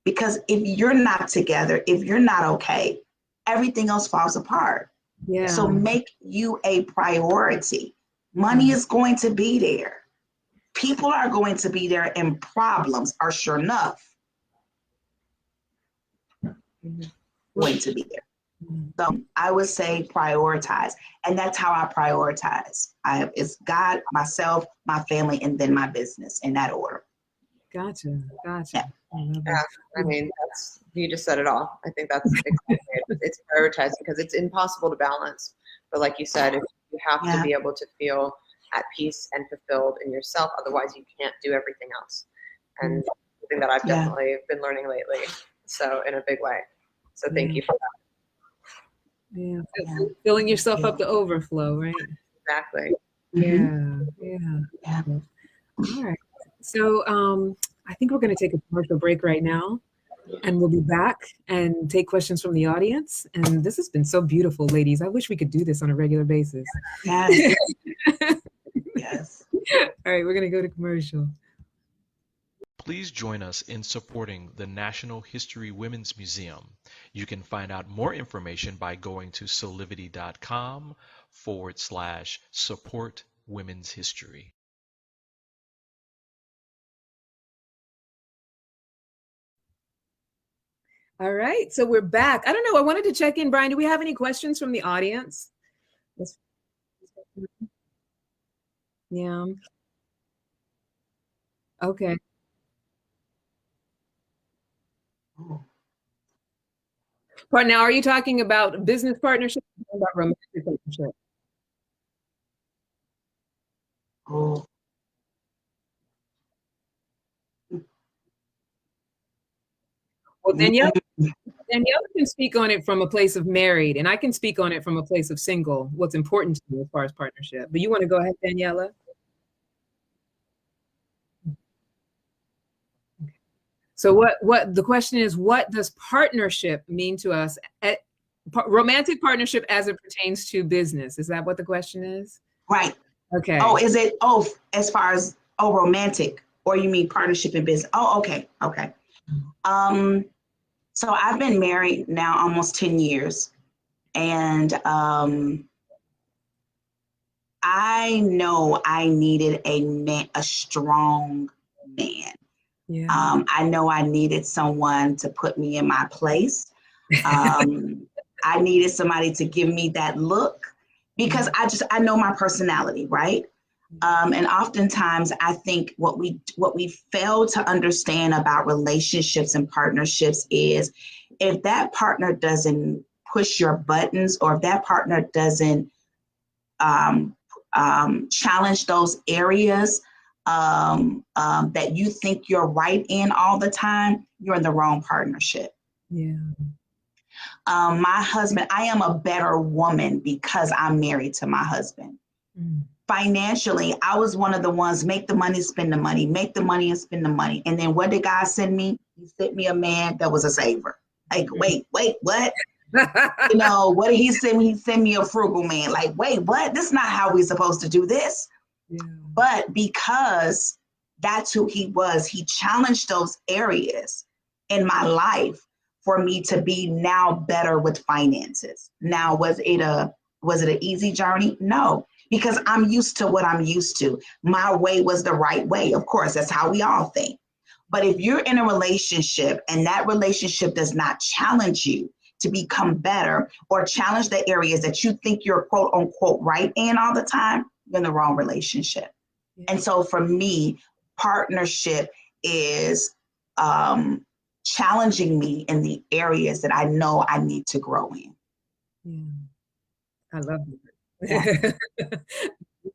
S3: Because if you're not together, if you're not okay, everything else falls apart. So make you a priority. Money is going to be there. People are going to be there, and problems are sure enough going to be there. So I would say prioritize. And that's how I prioritize. It's God, myself, my family, and then my business in that order.
S1: Gotcha.
S3: Yeah.
S4: I mean, you just said it all. I think that's exactly it. It's prioritizing because it's impossible to balance. But like you said, you have to be able to feel at peace and fulfilled in yourself. Otherwise, you can't do everything else. And something that I've definitely been learning lately. So in a big way. So thank you for that.
S1: Yeah. Filling yourself up to overflow, right?
S4: Exactly.
S1: Yeah. All right. So I think we're going to take a commercial break right now, and we'll be back and take questions from the audience. And this has been so beautiful, ladies. I wish we could do this on a regular basis.
S3: Yes. Yes.
S1: All right, we're going to go to commercial.
S11: Please join us in supporting the National History Women's Museum. You can find out more information by going to soulivity.com/support women's history.
S1: All right, so we're back. I don't know, I wanted to check in, Brian, do we have any questions from the audience? Yeah. Okay. But now, are you talking about business partnership or about romantic partnership?
S3: Oh.
S1: Well, Danielle can speak on it from a place of married, and I can speak on it from a place of single, what's important to you as far as partnership. But you want to go ahead, Daniela? So what the question is, what does partnership mean to us? Romantic partnership as it pertains to business. Is that what the question is?
S3: Right.
S1: Okay.
S3: Oh, is it, as far as, romantic, or you mean partnership in business? Oh, okay. Okay. So I've been married now almost 10 years, and I know I needed a strong man.
S1: Yeah.
S3: I know I needed someone to put me in my place. I needed somebody to give me that look, because I know my personality, right? And oftentimes I think what we fail to understand about relationships and partnerships is, if that partner doesn't push your buttons, or if that partner doesn't challenge those areas that you think you're right in all the time, you're in the wrong partnership.
S1: Yeah.
S3: My husband, I am a better woman because I'm married to my husband. Financially, I was one of the ones, make the money, spend the money, make the money and spend the money. And then what did God send me? He sent me a man that was a saver. Like, wait, what? You know, what did he send me? He sent me a frugal man. Like, wait, what? This is not how we're supposed to do this. Yeah. But because that's who he was, he challenged those areas in my life for me to be now better with finances. Now, was it an easy journey? No, because I'm used to what I'm used to. My way was the right way. Of course, that's how we all think. But if you're in a relationship and that relationship does not challenge you to become better, or challenge the areas that you think you're quote unquote right in all the time, you're in the wrong relationship. Yeah. And so for me, partnership is challenging me in the areas that I know I need to grow in.
S1: Yeah. I love that.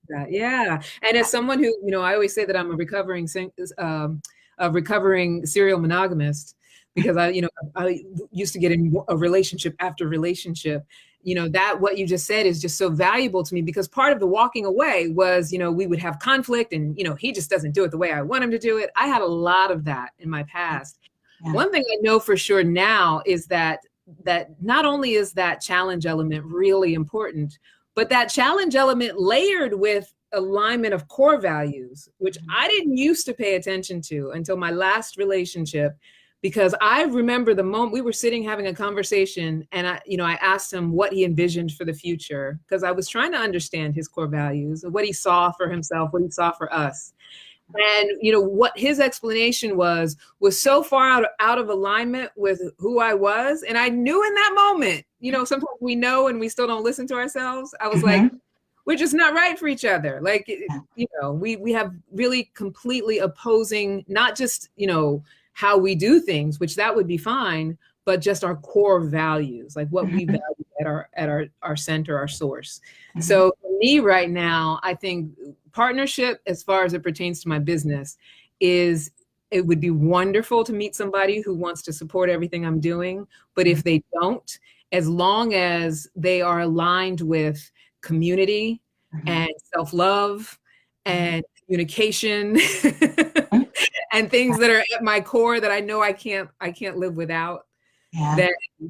S1: Yeah. Yeah. And as someone who, you know, I always say that I'm a recovering serial monogamist, because I used to get in a relationship after relationship. You know, that what you just said is just so valuable to me, because part of the walking away was, you know, we would have conflict and, you know, he just doesn't do it the way I want him to do it. I had a lot of that in my past. Yeah. One thing I know for sure now is that not only is that challenge element really important, but that challenge element layered with alignment of core values, which I didn't used to pay attention to until my last relationship. Because I remember the moment we were sitting having a conversation, and I asked him what he envisioned for the future, because I was trying to understand his core values, what he saw for himself, what he saw for us. And you know what his explanation was so far out of alignment with who I was, and I knew in that moment, you know, sometimes we know and we still don't listen to ourselves. I was like, we're just not right for each other. Like, you know, we have really completely opposing, not just, you know, how we do things, which that would be fine, but just our core values, like what we value at our center, our source. So for me right now, I think partnership, as far as it pertains to my business, is it would be wonderful to meet somebody who wants to support everything I'm doing. But if they don't, as long as they are aligned with community and self-love and communication and things that are at my core that I know I can't live without,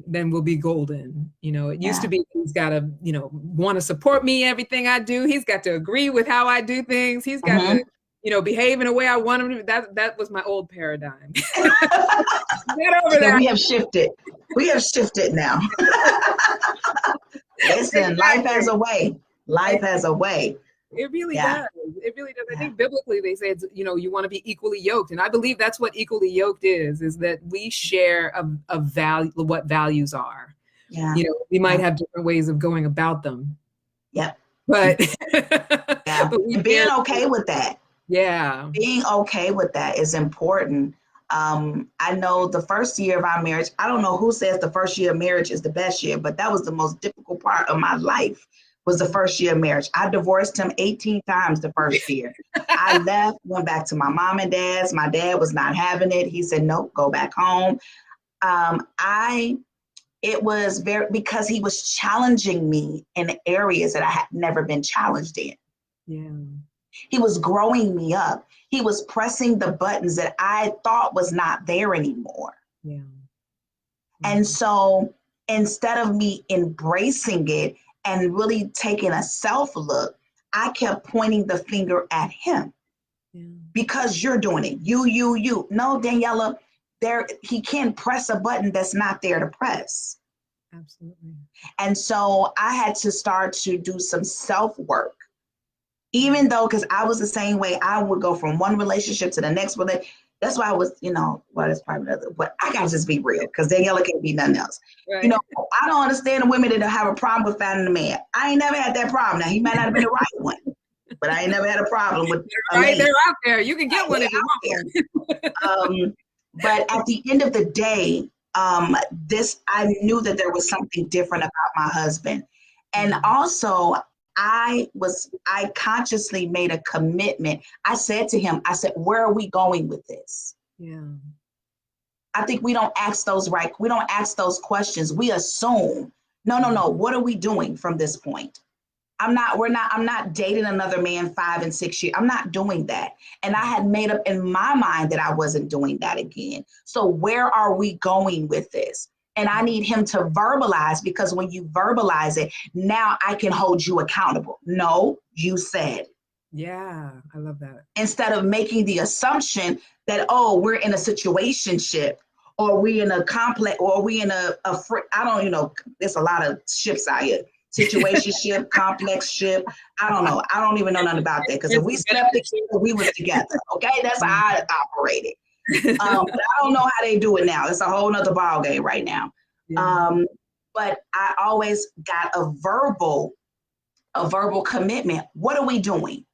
S1: then we'll be golden. You know, it used to be he's got to, you know, want to support me, everything I do. He's got to agree with how I do things. He's got to, you know, behave in a way I want him to. That was my old paradigm. Get over that.
S3: We have shifted. We have shifted now. Listen, life has a way. Life has a way.
S1: It really does. It really does. I think biblically they say, it's, you know, you want to be equally yoked. And I believe that's what equally yoked is that we share a value, what values are. Yeah. You know, we might have different ways of going about them.
S3: Yep.
S1: But,
S3: but being okay with that.
S1: Yeah.
S3: Being okay with that is important. I know the first year of our marriage, I don't know who says the first year of marriage is the best year, but that was the most difficult part of my life. Was the first year of marriage. I divorced him 18 times the first year. I left, went back to my mom and dad's. My dad was not having it. He said, nope, go back home. It was because he was challenging me in areas that I had never been challenged in.
S1: Yeah.
S3: He was growing me up. He was pressing the buttons that I thought was not there anymore.
S1: Yeah.
S3: And so instead of me embracing it, and really taking a self look, I kept pointing the finger at him because you're doing it. You. No, Daniela, he can't press a button that's not there to press.
S1: Absolutely.
S3: And so I had to start to do some self work, even though, because I was the same way. I would go from one relationship to the next relationship. That's why I was, you know, well, it's probably another, but I gotta just be real because Daniela can't be nothing else. Right. You know, I don't understand the women that have a problem with finding a man. I ain't never had that problem. Now, he might not have been the right one, but I ain't never had a problem with a man.
S1: They're out there. You can get one if you want one.
S3: But at the end of the day, I knew that there was something different about my husband. And also, I consciously made a commitment. I said to him, where are we going with this?
S1: Yeah.
S3: I think we don't ask those questions. We assume, no. What are we doing from this point? I'm not dating another man 5 and 6 years. I'm not doing that. And I had made up in my mind that I wasn't doing that again. So where are we going with this? And I need him to verbalize, because when you verbalize it, now I can hold you accountable. No, you said.
S1: Yeah, I love that.
S3: Instead of making the assumption that, oh, we're in a situationship, or we in a complex, or we in I don't, you know, there's a lot of ships out here. Situationship, complex ship. I don't know. I don't even know nothing about that. Because if we slept together, we was together. Okay, that's how I operated. But I don't know how they do it now. It's a whole nother ball game right now. Yeah. But I always got a verbal commitment. What are we doing?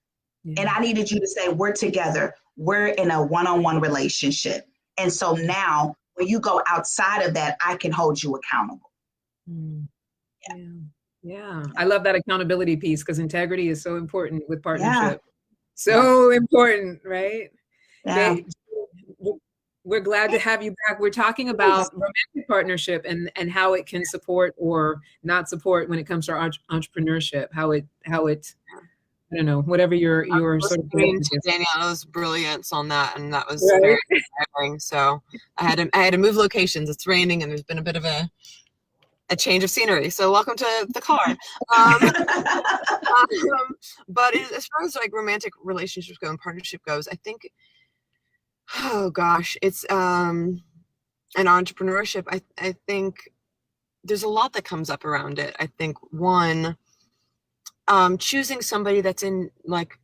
S3: Yeah. And I needed you to say, we're together. We're in a one-on-one relationship. And so now when you go outside of that, I can hold you accountable.
S1: Yeah. I love that accountability piece, because integrity is so important with partnership. So important, right?
S3: Yeah.
S1: We're glad to have you back. We're talking about romantic partnership and how it can support or not support when it comes to entrepreneurship, how it I don't know, whatever your sort of
S4: Daniela's brilliance on that, and that was very inspiring. So I had to move locations. It's raining and there's been a bit of a change of scenery. So welcome to the car. But as far as like romantic relationships go and partnership goes, I think, oh gosh, it's an entrepreneurship. I think there's a lot that comes up around it. I think one, choosing somebody that's in like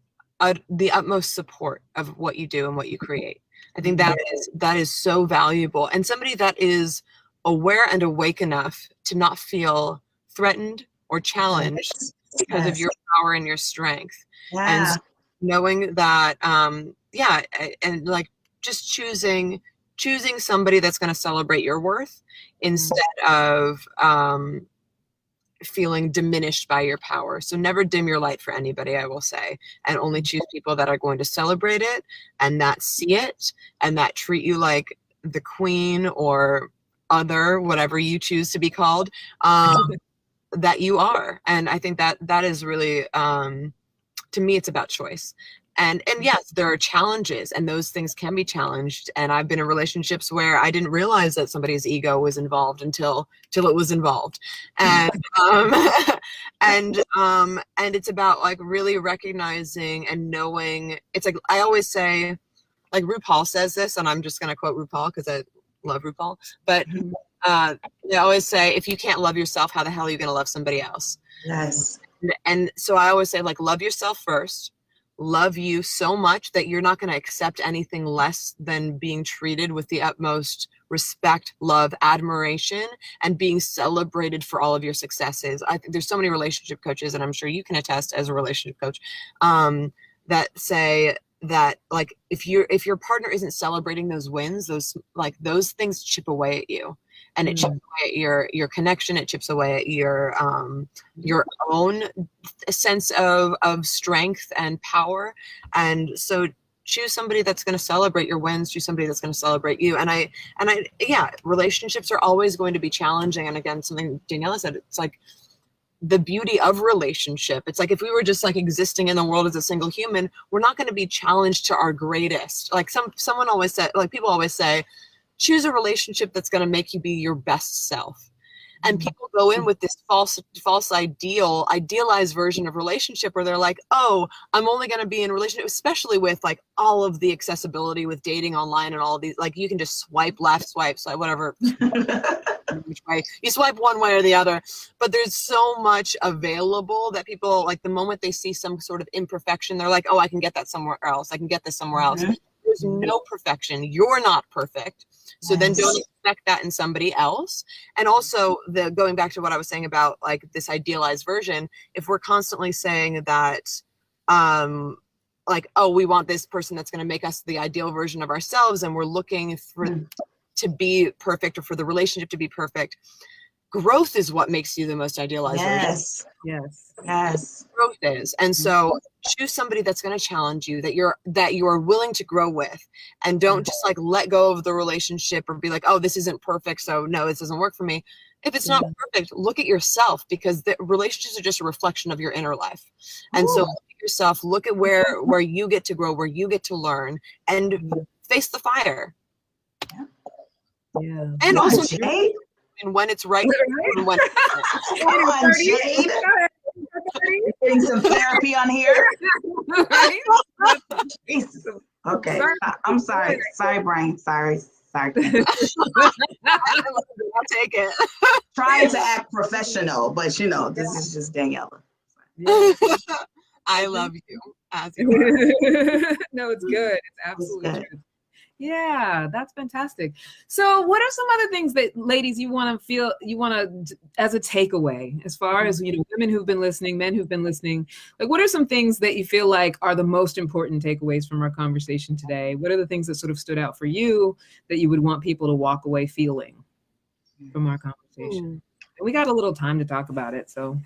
S12: the utmost support of what you do and what you create. I think that is so valuable, and somebody that is aware and awake enough to not feel threatened or challenged because of your power and your strength. And knowing that, and like just choosing somebody that's going to celebrate your worth instead of feeling diminished by your power. So never dim your light for anybody, I will say, and only choose people that are going to celebrate it and that see it and that treat you like the queen or other, whatever you choose to be called, that you are. And I think that is really, to me, it's about choice. And yes, there are challenges, and those things can be challenged. And I've been in relationships where I didn't realize that somebody's ego was involved until it was involved. And and it's about like really recognizing and knowing. It's like I always say, like RuPaul says this, and I'm just going to quote RuPaul because I love RuPaul. But they always say, if you can't love yourself, how the hell are you going to love somebody else?
S3: Yes.
S12: And so I always say, like, love yourself first. Love you so much that you're not going to accept anything less than being treated with the utmost respect, love, admiration, and being celebrated for all of your successes. I think there's so many relationship coaches, and I'm sure you can attest as a relationship coach, that say that like if your partner isn't celebrating those wins, those things chip away at you. And it chips away at your connection. It chips away at your own sense of strength and power. And so choose somebody that's going to celebrate your wins. Choose somebody that's going to celebrate you. And relationships are always going to be challenging. And again, something Daniela said, it's like the beauty of relationship. It's like if we were just like existing in the world as a single human, we're not going to be challenged to our greatest. Like someone always said, like people always say, choose a relationship that's going to make you be your best self. And people go in with this false idealized version of relationship where they're like, oh, I'm only going to be in a relationship, especially with like all of the accessibility with dating online and all of these, like you can just swipe left, swipe, whatever. Which way you swipe one way or the other, but there's so much available that people, like the moment they see some sort of imperfection, they're like, oh, I can get that somewhere else. I can get this somewhere else. There's no perfection. You're not perfect. So then don't expect that in somebody else. And also going back to what I was saying about like this idealized version, if we're constantly saying that, like, oh, we want this person that's going to make us the ideal version of ourselves, and we're looking for to be perfect or for the relationship to be perfect, growth is what makes you the most idealized version.
S3: Yes.
S12: Growth is. And so choose somebody that's going to challenge you, that you're willing to grow with, and don't just like let go of the relationship or be like, oh, this isn't perfect, so no, this doesn't work for me. If it's not perfect, look at yourself, because the relationships are just a reflection of your inner life. And so look at yourself, look at where you get to grow, where you get to learn, and face the fire.
S1: Yeah.
S12: And also
S3: Jade?
S12: And when it's right, and when
S3: Come on, Jade. Getting some therapy on here. Jesus. Okay. I'm sorry. Sorry, Brian. Sorry.
S12: I'll take it.
S3: Trying to act professional, but this is just Daniela.
S12: I love you as you are.
S1: No, it's good. It's absolutely true. Yeah, that's fantastic. So what are some other things that ladies you want to as a takeaway, as far as women who've been listening, men who've been listening, like what are some things that you feel like are the most important takeaways from our conversation today? What are the things that sort of stood out for you that you would want people to walk away feeling from our conversation? And we got a little time to talk about it, so.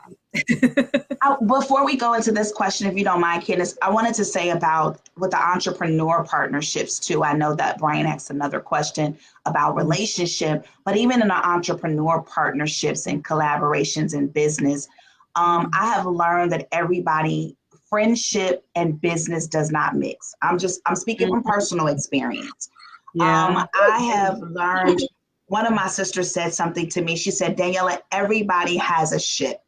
S3: Before we go into this question, if you don't mind, Candace, I wanted to say about with the entrepreneur partnerships too. I know that Brian asked another question about relationship, but even in the entrepreneur partnerships and collaborations in business, I have learned that friendship and business does not mix. I'm speaking from personal experience. I have learned, one of my sisters said something to me. She said, Daniela, everybody has a ship,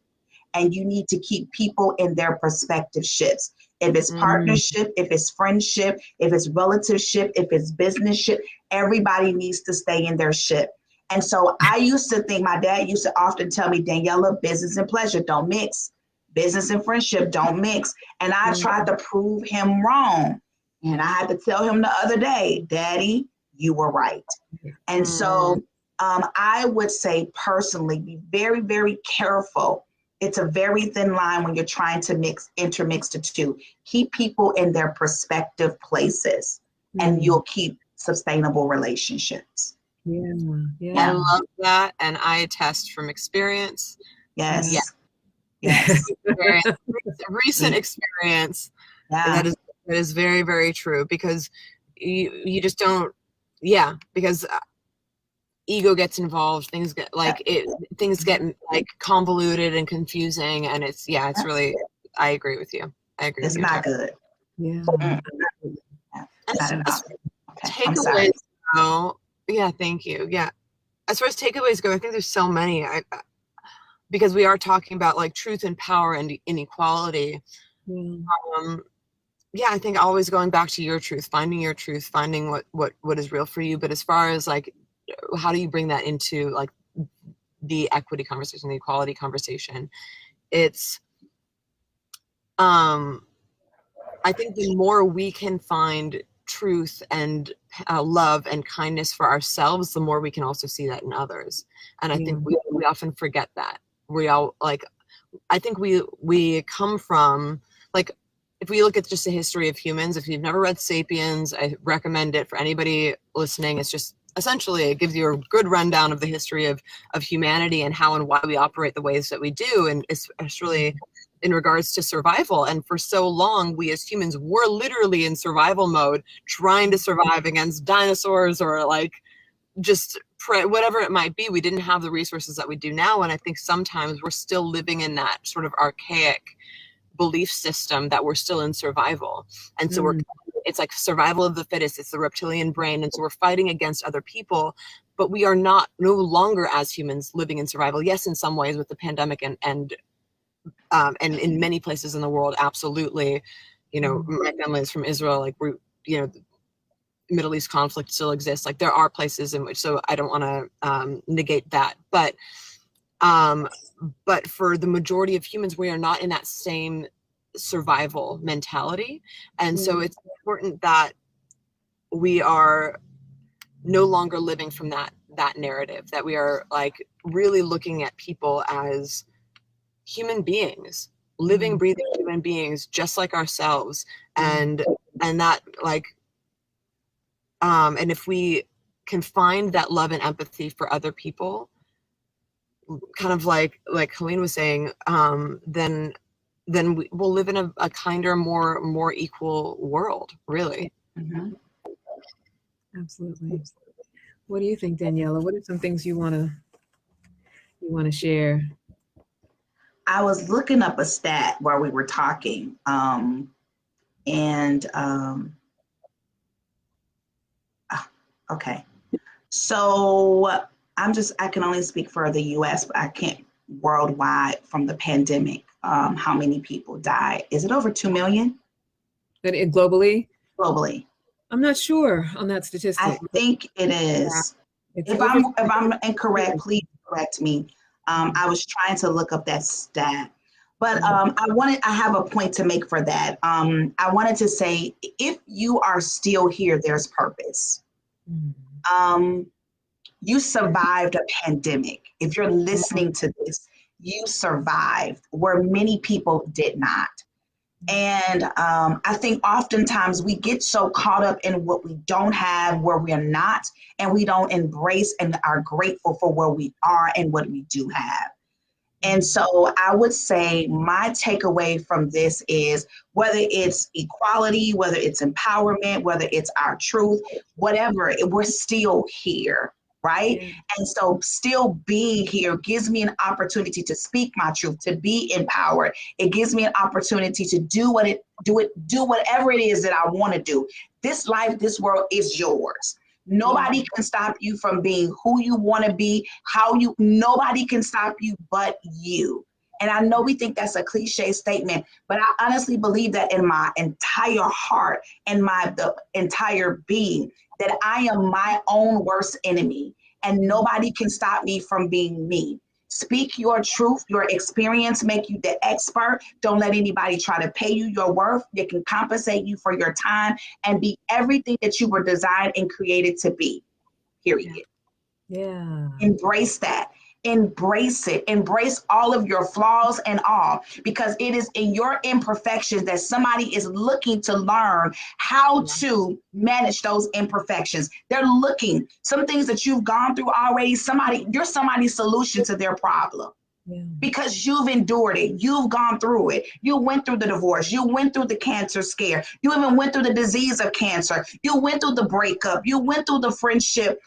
S3: and you need to keep people in their perspective ships. If it's partnership, if it's friendship, if it's relativeship, if it's business ship, everybody needs to stay in their ship. And so I used to think, my dad used to often tell me, Daniela, business and pleasure don't mix. Business and friendship don't mix. And I tried to prove him wrong. And I had to tell him the other day, Daddy, you were right. And so I would say personally, be very, very careful. It's a very thin line when you're trying to intermix the two. Keep people in their prospective places and you'll keep sustainable relationships.
S12: I love that. And I attest from experience.
S3: Yes.
S12: Recent experience. That is very, very true, because you just don't, because ego gets involved, things get like convoluted and confusing, and it's really, I agree with you.
S3: It's not good.
S12: Takeaways go, thank you. As far as takeaways go, I think there's so many. Because we are talking about like truth and power and inequality. I think always going back to your truth, finding what is real for you. But as far as like, how do you bring that into like the equity conversation, the equality conversation? It's, I think the more we can find truth and love and kindness for ourselves, the more we can also see that in others. And I think we often forget that. I think we come from, like, if we look at just the history of humans, if you've never read Sapiens, I recommend it for anybody listening. It's just, essentially, it gives you a good rundown of the history of humanity and how and why we operate the ways that we do, and especially in regards to survival. And for so long, we as humans were literally in survival mode, trying to survive against dinosaurs or like just whatever it might be. We didn't have the resources that we do now. And I think sometimes we're still living in that sort of archaic belief system that we're still in survival. And so it's like survival of the fittest. It's the reptilian brain. And so we're fighting against other people, but we are no longer as humans living in survival. Yes, in some ways with the pandemic and in many places in the world, absolutely. My family is from Israel. Like Middle East conflict still exists. Like there are places in which, so I don't want to negate that, but for the majority of humans, we are not in that same survival mentality. And so it's important that we are no longer living from that narrative, that we are like really looking at people as human beings, living, breathing human beings, just like ourselves. And that like, and if we can find that love and empathy for other people, kind of like Helene was saying, then we'll live in a kinder, more equal world, really.
S1: Absolutely. What do you think, Daniela? What are some things you want to share?
S3: I was looking up a stat while we were talking, okay. So I can only speak for the US, but I can't worldwide from the pandemic. How many people died? Is it over 2 million?
S1: Globally?
S3: Globally.
S1: I'm not sure on that statistic.
S3: I think it is. If I'm incorrect, please correct me. I was trying to look up that stat, but I have a point to make for that. I wanted to say, if you are still here, there's purpose. You survived a pandemic. If you're listening to this, you survived where many people did not. And I think oftentimes we get so caught up in what we don't have, where we are not, and we don't embrace and are grateful for where we are and what we do have. And so I would say my takeaway from this is, whether it's equality, whether it's empowerment, whether it's our truth, whatever, we're still here, right? And so still being here gives me an opportunity to speak my truth, to be empowered. It gives me an opportunity to do whatever it is that I want to do. This life, this world is yours. Nobody can stop you from being who you want to be, nobody can stop you but you. And I know we think that's a cliche statement, but I honestly believe that in my entire heart and the entire being, that I am my own worst enemy and nobody can stop me from being me. Speak your truth. Your experience make you the expert. Don't let anybody try to pay you your worth. They can compensate you for your time and be everything that you were designed and created to be, period.
S1: Yeah.
S3: Embrace that. Embrace it. Embrace all of your flaws and all, because it is in your imperfections that somebody is looking to learn how to manage those imperfections. They're looking, some things that you've gone through already, you're somebody's solution to their problem.
S1: Yeah.
S3: Because you've endured it, you've gone through it. You went through the divorce, you went through the cancer scare, you even went through the disease of cancer, you went through the breakup, you went through the friendship,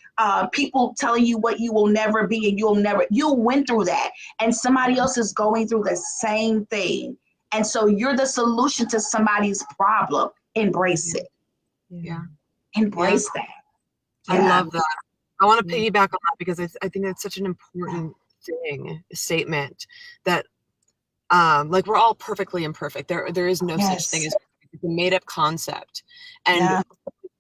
S3: people telling you what you will never be and you went through that, and somebody else is going through the same thing. And so you're the solution to somebody's problem. Embrace it.
S12: Yeah.
S3: Embrace that.
S12: I love that. I want to piggyback on that because I think that's such an important statement that like we're all perfectly imperfect. There is no such thing as a made up concept. And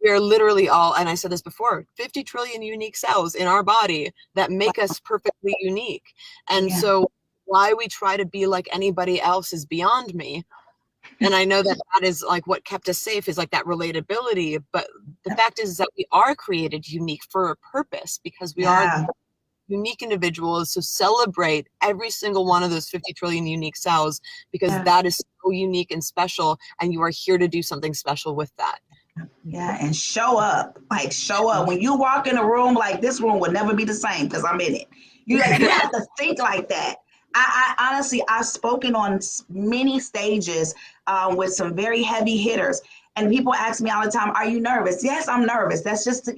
S12: we're literally all, and I said this before, 50 trillion unique cells in our body that make us perfectly unique. And so why we try to be like anybody else is beyond me. And I know that is like what kept us safe, is like that relatability. But the fact is that we are created unique for a purpose, because we are unique individuals. So celebrate every single one of those 50 trillion unique cells, because that is so unique and special, and you are here to do something special with that.
S3: Yeah, and show up. Like, show up. When you walk in a room, like, this room will never be the same because I'm in it. You have to think like that. I honestly, I've spoken on many stages with some very heavy hitters. And people ask me all the time, are you nervous? Yes, I'm nervous. That's just,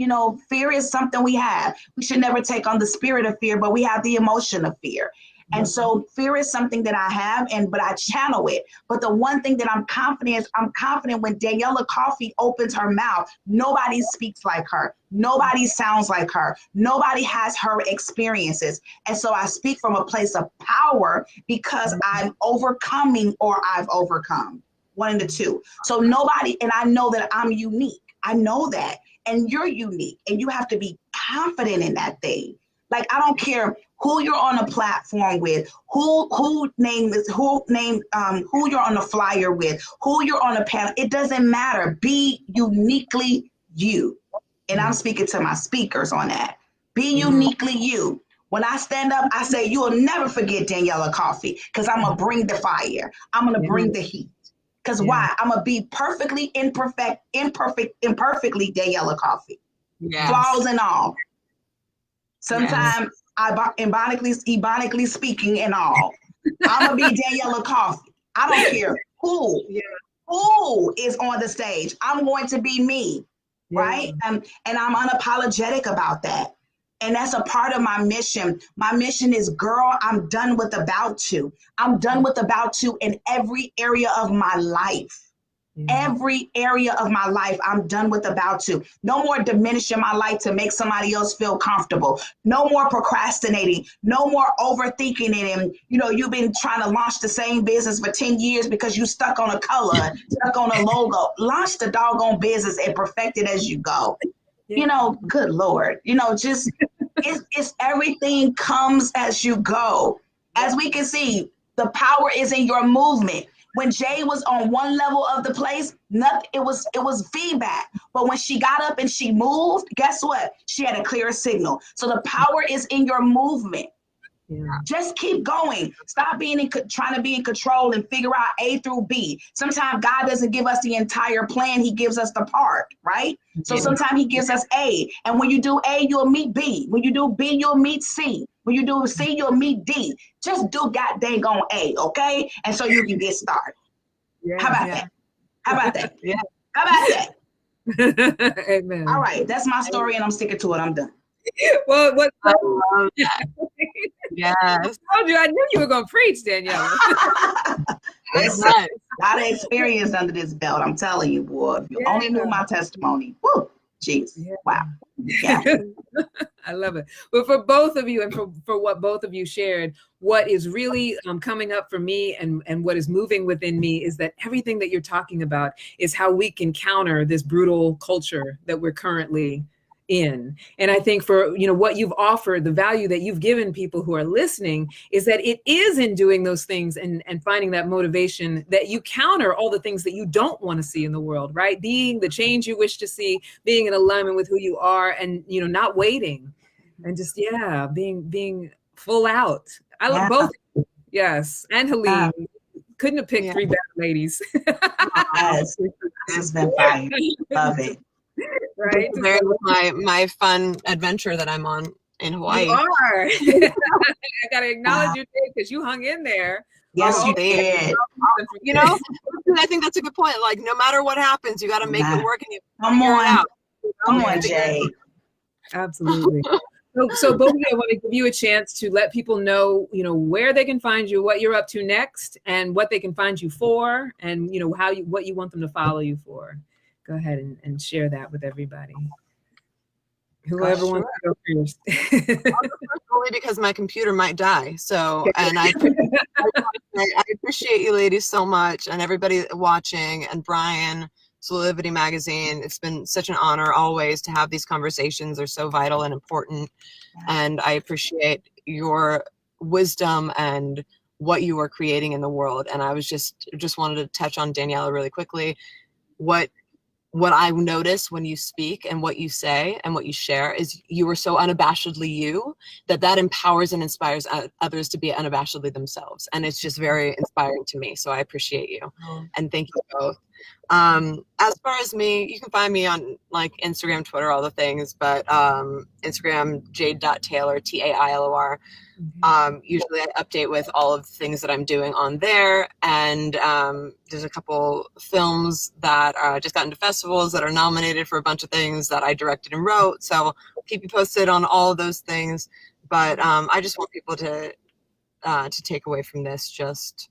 S3: fear is something we have. We should never take on the spirit of fear, but we have the emotion of fear. And so fear is something that I have, but I channel it. But the one thing that I'm confident is, I'm confident when Daniela Coffey opens her mouth, nobody speaks like her. Nobody sounds like her. Nobody has her experiences. And so I speak from a place of power because I'm overcoming or I've overcome. One of the two. So nobody, and I know that I'm unique. I know that. And you're unique. And you have to be confident in that thing. Like, I don't care who you're on a platform with, who you're on the flyer with, who you're on a panel. It doesn't matter. Be uniquely you. And I'm speaking to my speakers on that. Be uniquely you. When I stand up, I say, you will never forget Daniela Coffey, because I'm going to bring the fire. I'm going to bring the heat. Because why? I'm going to be perfectly imperfectly Daniela Coffey. Flaws and all. Sometimes ebonically speaking and all. I'm going to be Daniela Coffey. I don't care who is on the stage. I'm going to be me, right? And I'm unapologetic about that. And that's a part of my mission. My mission is, girl, I'm done with about to. I'm done with about to in every area of my life. Every area of my life, I'm done with about to. No more diminishing my life to make somebody else feel comfortable. No more procrastinating. No more overthinking it. And, you've been trying to launch the same business for 10 years because you stuck on a color, stuck on a logo. Launch the doggone business and perfect it as you go. Good Lord, just it's everything comes as you go. As we can see, the power is in your movement. When Jay was on one level of the place, it was feedback. But when she got up and she moved, guess what? She had a clear signal. So the power is in your movement. Just keep going. Stop trying to be in control and figure out A through B. Sometimes God doesn't give us the entire plan. He gives us the part, right? So sometimes he gives us A. And when you do A, you'll meet B. When you do B, you'll meet C. When you do C, you'll meet D. Just do God dang on A, okay? And so you can get started. How about that? How about that? How about that?
S1: Amen.
S3: All right. That's my story, and I'm sticking to it. I'm done.
S1: Well,
S12: Yes.
S1: I told you, I knew you were going to preach, Daniela.
S3: Listen, a lot of experience under this belt. I'm telling you, boy. If you only knew my testimony. Woo. Jeez. Wow. Yeah.
S1: I love it. But for both of you, and for what both of you shared, what is really coming up for me and what is moving within me is that everything that you're talking about is how we can counter this brutal culture that we're currently in. And I think for, what you've offered, the value that you've given people who are listening is that it is in doing those things and finding that motivation that you counter all the things that you don't want to see in the world, right? Being the change you wish to see, being in alignment with who you are, and, not waiting, and just, being full out. I love both. Yes. And Helene. Couldn't have picked three better ladies.
S3: Yes. It's been fire. Love it.
S1: Right.
S12: My fun adventure that I'm on in Hawaii.
S1: You are. I gotta acknowledge you did, because you hung in there.
S3: Yes, you did.
S12: I think that's a good point. Like, no matter what happens, you got to make it work, and you
S3: come on,
S12: it out.
S3: Come on, Jay.
S1: Absolutely. So both of you, I want to give you a chance to let people know, where they can find you, what you're up to next, and what they can find you for, and what you want them to follow you for. Go ahead and share that with everybody. Whoever wants to go first.
S12: Only because my computer might die. So, and I appreciate you ladies so much, and everybody watching, and Brian, Soulivity magazine. It's been such an honor always to have these conversations. They're so vital and important. And I appreciate your wisdom and what you are creating in the world. And I was just wanted to touch on Daniela really quickly. What I notice when you speak and what you say and what you share is you are so unabashedly you that empowers and inspires others to be unabashedly themselves. And it's just very inspiring to me. So I appreciate you. And thank you both. As far as me, you can find me on like Instagram, Twitter, all the things, but Instagram, jade.taylor, Tailor. Usually I update with all of the things that I'm doing on there. And there's a couple films that just got into festivals that are nominated for a bunch of things that I directed and wrote. So I'll keep you posted on all of those things. But I just want people to take away from this, just,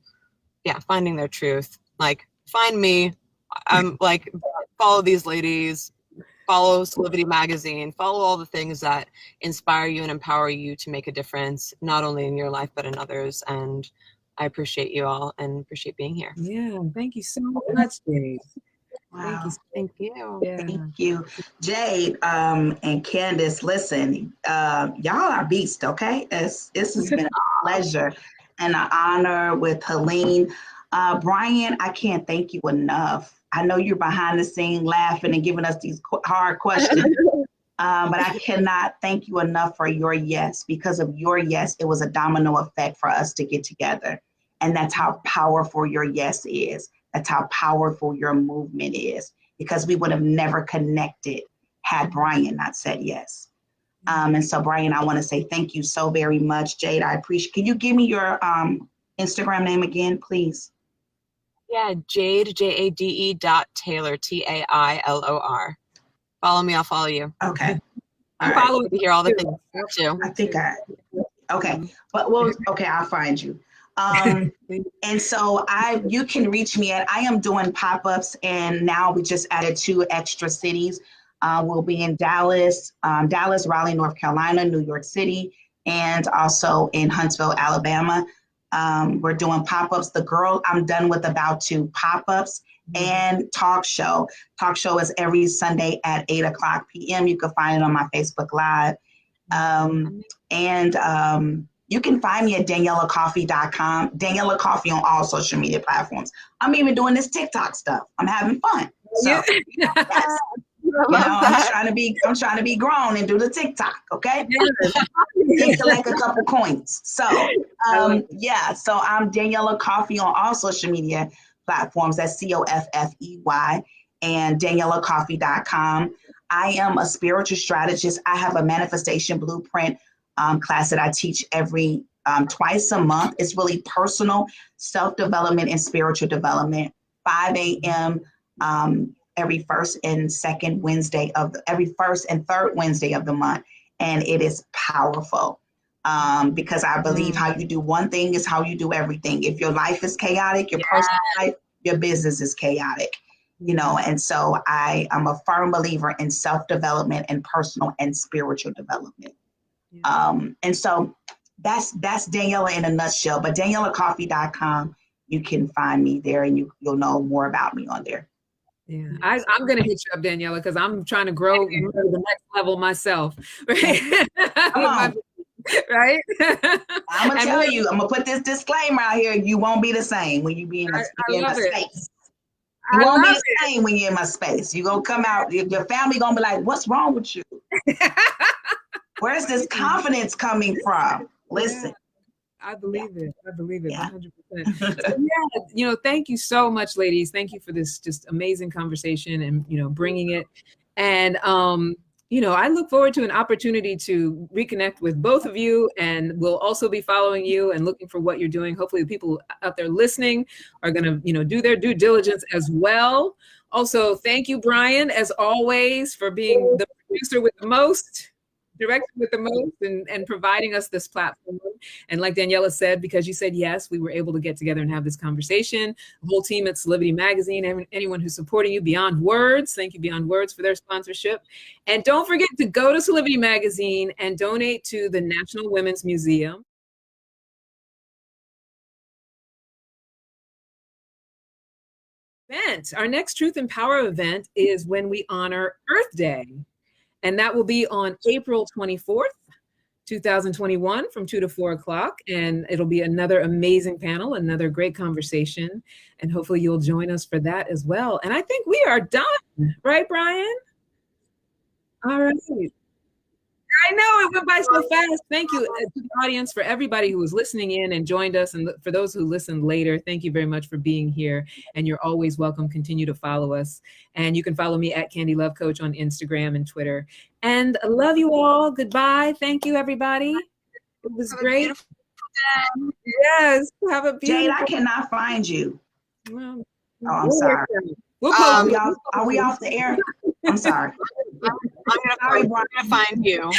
S12: finding their truth. Like, find me. Like, follow these ladies, follow Soulivity magazine, follow all the things that inspire you and empower you to make a difference, not only in your life, but in others. And I appreciate you all and appreciate being here.
S1: Yeah. Thank you so much, Jade.
S3: Wow.
S12: Thank you.
S1: Yeah.
S3: Thank you. Jade and Candace, listen, y'all are beasts, okay? This has been a pleasure and an honor with Helene. Brian, I can't thank you enough. I know you're behind the scene laughing and giving us these hard questions, but I cannot thank you enough for your yes. Because of your yes, it was a domino effect for us to get together. And that's how powerful your yes is. That's how powerful your movement is, because we would have never connected had Brian not said yes. And so, Brian, I want to say thank you so very much. Jade, I appreciate. Can you give me your Instagram name again, please?
S12: Yeah, Jade, Jade.Taylor, Tailor. Follow me, I'll follow you.
S3: Okay.
S12: I'm following you here all the things too.
S3: I think okay. But okay, I'll find you. And so you can reach me at, I am doing pop-ups, and now we just added 2 extra cities. We'll be in Dallas, Raleigh, North Carolina, New York City, and also in Huntsville, Alabama. We're doing pop-ups. The Girl I'm Done With About To pop-ups and talk show. Talk show is every Sunday at 8:00 p.m. You can find it on my Facebook Live. You can find me at DanielaCoffee.com. Daniela Coffee on all social media platforms. I'm even doing this TikTok stuff. I'm having fun. So yes. I'm trying to be grown and do the TikTok, okay? And collect a couple coins. So so I'm Daniela Coffee on all social media platforms. That's COFFEY, and DanielaCoffee.com. I am a spiritual strategist. I have a manifestation blueprint class that I teach every twice a month. It's really personal self-development and spiritual development. 5 a.m. Every first and third Wednesday of the month. And it is powerful because I believe how you do one thing is how you do everything. If your life is chaotic, your personal life, your business is chaotic, and so I am a firm believer in self-development and personal and spiritual development. And so that's Daniela in a nutshell, but DanielaCoffee.com, you can find me there, and you'll know more about me on there.
S1: Yeah, I'm going to hit you up, Daniela, because I'm trying to grow to the next level myself. Right?
S3: Come on.
S1: Right?
S3: I'm going to tell you, I'm going to put this disclaimer out here. You won't be the same when you be in a space. You won't be the same when you're in my space. You're going to come out, your family going to be like, what's wrong with you? Where's this confidence coming from? Listen.
S1: I believe it. I believe it 100%. So, yeah, thank you so much, ladies. Thank you for this just amazing conversation and, bringing it. And, I look forward to an opportunity to reconnect with both of you, and we'll also be following you and looking for what you're doing. Hopefully the people out there listening are going to, do their due diligence as well. Also, thank you, Brian, as always, for being the producer with the most, director with the most, and providing us this platform. And like Daniela said, because you said yes, we were able to get together and have this conversation. The whole team at Soulivity Magazine, and anyone who's supporting you, Beyond Words, thank you, Beyond Words, for their sponsorship. And don't forget to go to Soulivity Magazine and donate to the National Women's Museum. Our next Truth and Power event is when we honor Earth Day. And that will be on April 24th, 2021 from 2 to 4 o'clock. And it'll be another amazing panel, another great conversation. And hopefully you'll join us for that as well. And I think we are done, right, Brian? All right. I know it went by so fast. Thank you to the audience, for everybody who was listening in and joined us. And for those who listened later, thank you very much for being here. And you're always welcome. Continue to follow us. And you can follow me at Candy Love Coach on Instagram and Twitter. And I love you all. Goodbye. Thank you, everybody. It was great. Yes. Have a beautiful
S3: Jade, I cannot find you.
S1: Well,
S3: I'm sorry. Are we off the air? I'm sorry.
S12: I'm gonna find you.